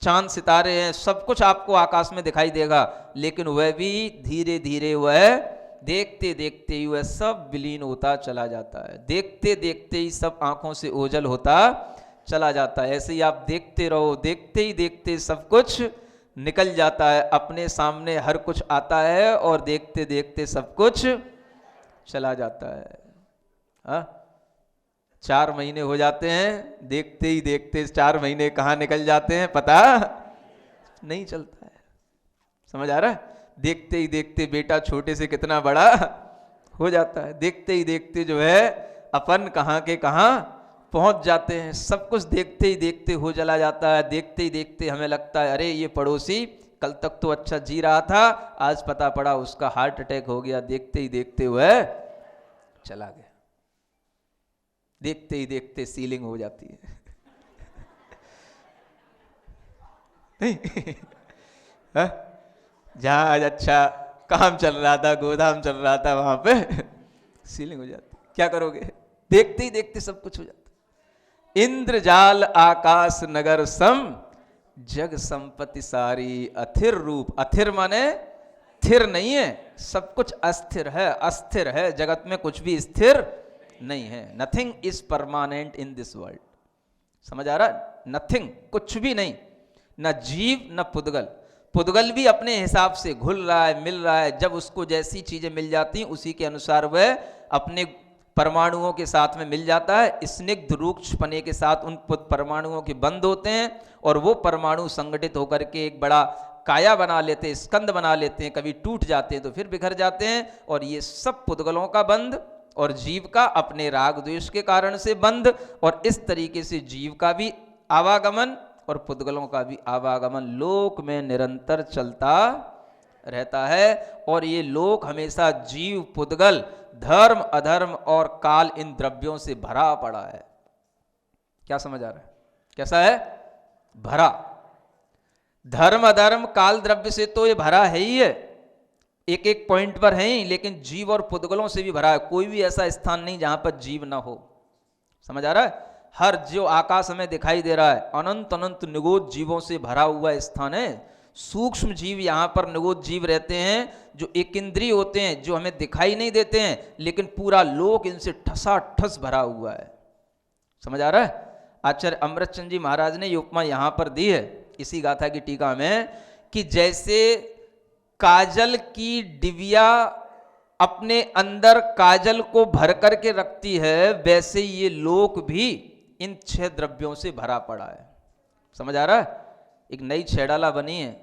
Speaker 1: चांद सितारे हैं, सब कुछ आपको आकाश में दिखाई देगा। लेकिन वह भी धीरे धीरे वह देखते देखते ही वह सब विलीन होता चला जाता है। देखते देखते ही सब आंखों से ओझल होता चला जाता है। ऐसे ही आप देखते रहो, देखते ही देखते सब कुछ निकल जाता है, अपने सामने हर कुछ आता है और देखते देखते सब कुछ चला जाता है। हाँ, 4 महीने हो जाते हैं, देखते ही देखते 4 महीने कहाँ निकल जाते हैं पता नहीं चलता है। समझ आ रहा है? देखते ही देखते बेटा छोटे से कितना बड़ा हो जाता है। देखते ही देखते जो है अपन कहाँ के कहाँ पहुंच जाते हैं। सब कुछ देखते ही देखते हो चला जाता है। देखते ही देखते हमें लगता है अरे ये पड़ोसी कल तक तो अच्छा जी रहा था, आज पता पड़ा उसका हार्ट अटैक हो गया। देखते ही देखते वह चला गया। देखते ही देखते सीलिंग हो जाती है। नहीं जहां आज अच्छा काम चल रहा था, गोदाम चल रहा था, वहां पे सीलिंग हो जाती। क्या करोगे? देखते ही देखते सब कुछ हो जाता। इंद्रजाल आकाश नगर सम, जग संपत्ति सारी अथिर रूप। अथिर माने स्थिर नहीं है, सब कुछ अस्थिर है, अस्थिर है। जगत में कुछ भी स्थिर नहीं है। Nothing is permanent in this world. समझ आ रहा? नथिंग, कुछ भी नहीं, न जीव न पुद्गल। पुद्गल भी अपने हिसाब से घुल रहा है, मिल रहा है। जब उसको जैसी चीजें मिल जाती हैं उसी के अनुसार वह अपने परमाणुओं के साथ में मिल जाता है। स्निग्ध रूक्षपने के साथ उन परमाणुओं के बंद होते हैं और वो परमाणु संगठित होकर के एक बड़ा काया बना लेते हैं, स्कंद बना लेते हैं। कभी टूट जाते हैं तो फिर बिखर जाते हैं। और ये सब पुद्गलों का बंद और जीव का अपने राग द्वेष के कारण से बंद। और इस तरीके से जीव का भी आवागमन और पुद्गलों का भी आवागमन लोक में निरंतर चलता रहता है। और ये लोक हमेशा जीव, पुद्गल, धर्म, अधर्म और काल, इन द्रव्यों से भरा पड़ा है। क्या समझ आ रहा है? कैसा है? भरा। धर्म, अधर्म, काल, द्रव्य से तो ये भरा है ही है, एक एक पॉइंट पर है ही। लेकिन जीव और पुद्गलों से भी भरा है। कोई भी ऐसा स्थान नहीं जहां पर जीव ना हो। समझ आ रहा है? हर जो आकाश हमें दिखाई दे रहा है, अनंत अनंत निगोद जीवों से भरा हुआ स्थान है। सूक्ष्म जीव यहाँ पर निगोद जीव रहते हैं, जो एक इंद्रिय होते हैं, जो हमें दिखाई नहीं देते हैं, लेकिन पूरा लोक इनसे ठसाठस भरा हुआ है। समझ आ रहा है? आचार्य अमृतचंद जी महाराज ने ये उपमा यहाँ पर दी है इसी गाथा की टीका में, कि जैसे काजल की डिबिया अपने अंदर काजल को भर करके रखती है, वैसे ये लोक भी इन 6 द्रव्यों से भरा पड़ा है। समझ आ रहा है? एक नई छेड़ाला बनी है,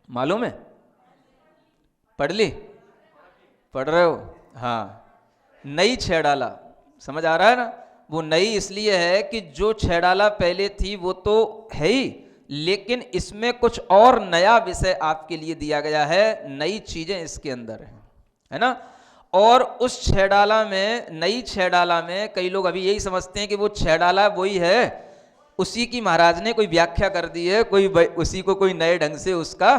Speaker 1: मालूम है? पढ़ ली? पढ़ रहे हो? हाँ, नई छेड़ाला। समझ आ रहा है ना? वो नई इसलिए है कि जो छेड़ाला पहले थी वो तो है ही, लेकिन इसमें कुछ और नया विषय आपके लिए दिया गया है। नई चीजें इसके अंदर है ना? और उस छेड़ाला में, नई छेड़ाला में कई लोग अभी यही समझते हैं कि वो छेड़ाला वही है, उसी की महाराज ने कोई व्याख्या कर दी है, कोई उसी को कोई नए ढंग से उसका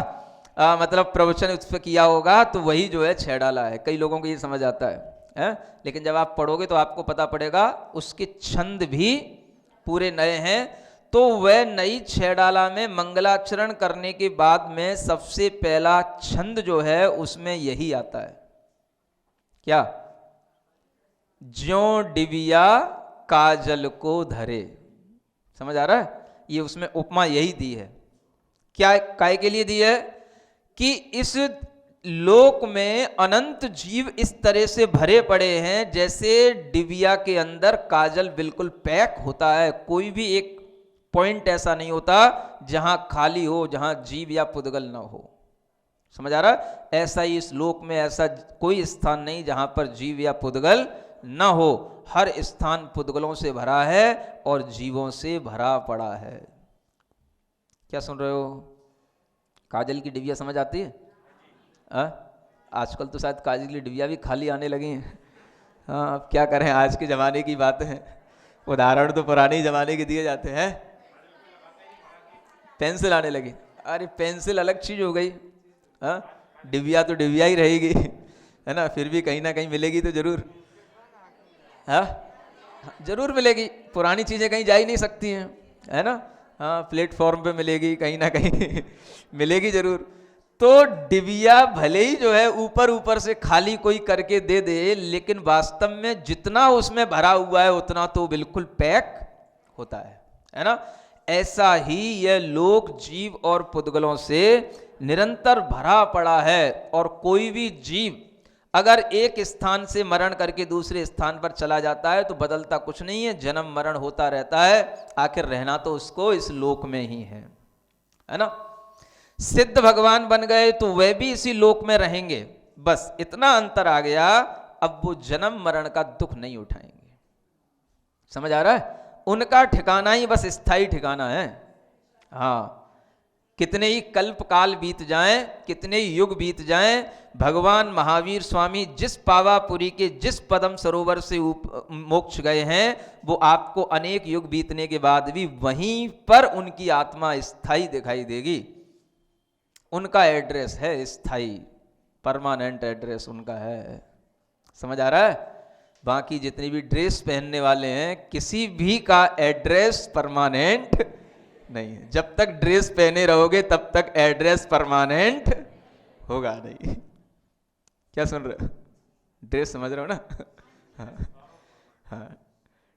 Speaker 1: मतलब प्रवचन उस पर किया होगा, तो वही जो है छेड़ाला है। कई लोगों को ये समझ आता है? लेकिन जब आप पढ़ोगे तो आपको पता पड़ेगा उसके छंद भी पूरे नए हैं। तो वह नई छेड़ाला में मंगलाचरण करने के बाद में सबसे पहला छंद जो है उसमें यही आता है। क्या? ज्यों डिबिया काजल को धरे। समझ आ रहा है? ये उसमें उपमा यही दी है। क्या काय के लिए दी है? कि इस लोक में अनंत जीव इस तरह से भरे पड़े हैं जैसे डिबिया के अंदर काजल बिल्कुल पैक होता है। कोई भी एक पॉइंट ऐसा नहीं होता जहां खाली हो, जहां जीव या पुद्गल ना हो। समझ आ रहा है? ऐसा ही इस लोक में ऐसा कोई स्थान नहीं जहां पर जीव या पुद्गल ना हो। हर स्थान पुद्गलों से भरा है और जीवों से भरा पड़ा है। क्या सुन रहे हो? काजल की डिबिया समझ आती है? आजकल तो शायद काजल की डिबिया भी खाली आने लगी हैं। हाँ, अब क्या करें, आज के ज़माने की बातें हैं, उदाहरण तो पुराने ज़माने के दिए जाते हैं। पेंसिल आने लगी। अरे पेंसिल अलग चीज़ हो गई। हाँ, डिबिया तो डिबिया ही रहेगी, है ना, फिर भी कहीं ना कहीं मिलेगी तो जरूर। हाँ, जरूर मिलेगी, पुरानी चीज़ें कहीं जा ही नहीं सकती हैं, है ना। हाँ, प्लेटफॉर्म पे मिलेगी कहीं ना कहीं मिलेगी जरूर। तो डिबिया भले ही जो है ऊपर ऊपर से खाली कोई करके दे दे, लेकिन वास्तव में जितना उसमें भरा हुआ है उतना तो बिल्कुल पैक होता है ना। ऐसा ही यह लोक जीव और पुद्गलों से निरंतर भरा पड़ा है, और कोई भी जीव अगर एक स्थान से मरण करके दूसरे स्थान पर चला जाता है तो बदलता कुछ नहीं है, जन्म मरण होता रहता है, आखिर रहना तो उसको इस लोक में ही है ना। सिद्ध भगवान बन गए तो वह भी इसी लोक में रहेंगे, बस इतना अंतर आ गया, अब वो जन्म मरण का दुख नहीं उठाएंगे। समझ आ रहा है? उनका ठिकाना ही बस स्थायी ठिकाना है। हाँ, कितने ही कल्प काल बीत जाएं, कितने ही युग बीत जाएं, भगवान महावीर स्वामी जिस पावापुरी के जिस पदम सरोवर से मोक्ष गए हैं, वो आपको अनेक युग बीतने के बाद भी वहीं पर उनकी आत्मा स्थायी दिखाई देगी। उनका एड्रेस है स्थायी, परमानेंट एड्रेस उनका है। समझ आ रहा है? बाकी जितने भी ड्रेस पहनने वाले हैं, किसी भी का एड्रेस परमानेंट नहीं है। जब तक ड्रेस पहने रहोगे तब तक एड्रेस परमानेंट होगा नहीं। क्या सुन रहे हो? ड्रेस समझ रहे हो ना? हाँ, हाँ।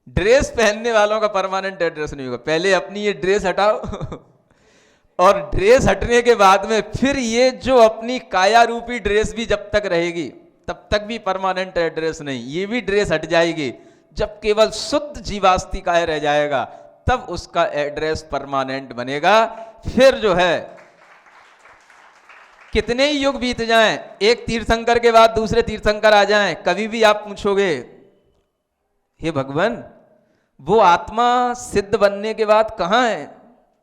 Speaker 1: ड्रेस पहनने वालों का परमानेंट एड्रेस नहीं होगा। पहले अपनी ये ड्रेस हटाओ और ड्रेस हटने के बाद में फिर ये जो अपनी काया रूपी ड्रेस भी जब तक रहेगी तब तक भी परमानेंट एड्रेस नहीं। ये भी ड्रेस हट जाएगी, जब केवल शुद्ध जीवास्ति काया रह जाएगा तब उसका एड्रेस परमानेंट बनेगा। फिर जो है कितने ही युग बीत जाएं, एक तीर्थंकर के बाद दूसरे तीर्थंकर आ जाएं, कभी भी आप पूछोगे हे भगवान वो आत्मा सिद्ध बनने के बाद कहां है,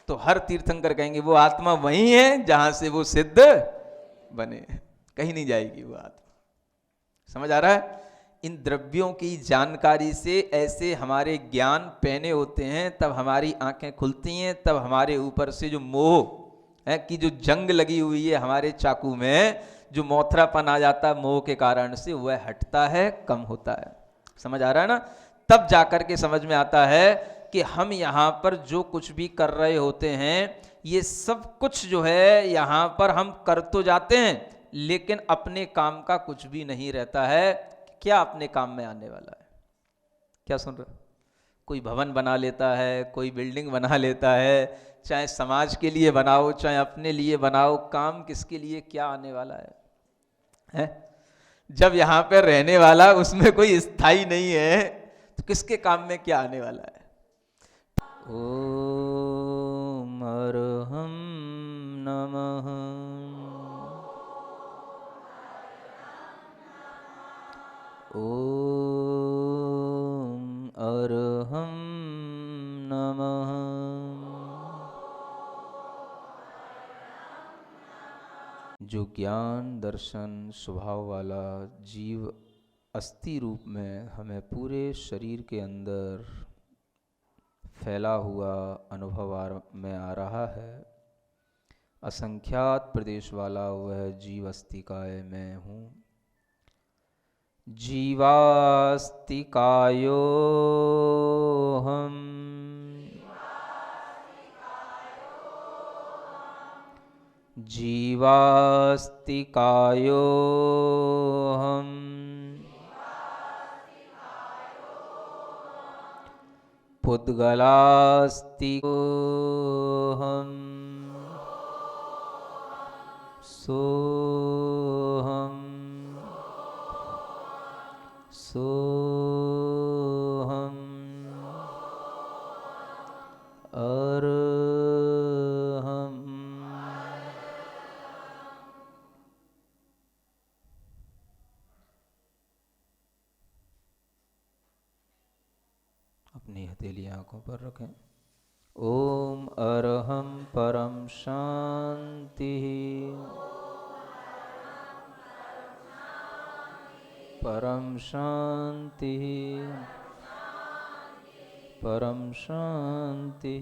Speaker 1: तो हर तीर्थंकर कहेंगे वो आत्मा वही है जहां से वो सिद्ध बने, कहीं नहीं जाएगी वो आत्मा। समझ आ रहा है? इन द्रव्यों की जानकारी से ऐसे हमारे ज्ञान पहने होते हैं, तब हमारी आंखें खुलती हैं, तब हमारे ऊपर से जो मोह है कि जो जंग लगी हुई है हमारे चाकू में, जो मोथरापन आ जाता है मोह के कारण से, वह हटता है, कम होता है। समझ आ रहा है ना? तब जाकर के समझ में आता है कि हम यहाँ पर जो कुछ भी कर रहे होते हैं, ये सब कुछ जो है यहाँ पर हम कर तो जाते हैं, लेकिन अपने काम का कुछ भी नहीं रहता है। क्या अपने काम में आने वाला है? क्या सुन रहे? कोई भवन बना लेता है, कोई बिल्डिंग बना लेता है, चाहे समाज के लिए बनाओ चाहे अपने लिए बनाओ, काम किसके लिए क्या आने वाला है? जब यहाँ पे रहने वाला उसमें कोई स्थायी नहीं है तो किसके काम में क्या आने वाला है? ओम अरहम नमः। ओम अरहम नमः। जो ज्ञान दर्शन स्वभाव वाला जीव अस्थि रूप में हमें पूरे शरीर के अंदर फैला हुआ अनुभव में आ रहा है, असंख्यात प्रदेश वाला वह जीव अस्तिकाय मैं हूँ। जीवास्तिकायो हम, जीवास्तिकायो हम, पुद्गलास्तिको हम, सोहम सोहम अरहम। अपनी हथेली आँखों पर रखें। ओम अरहम परम शांति, परम शांति, परम शांति।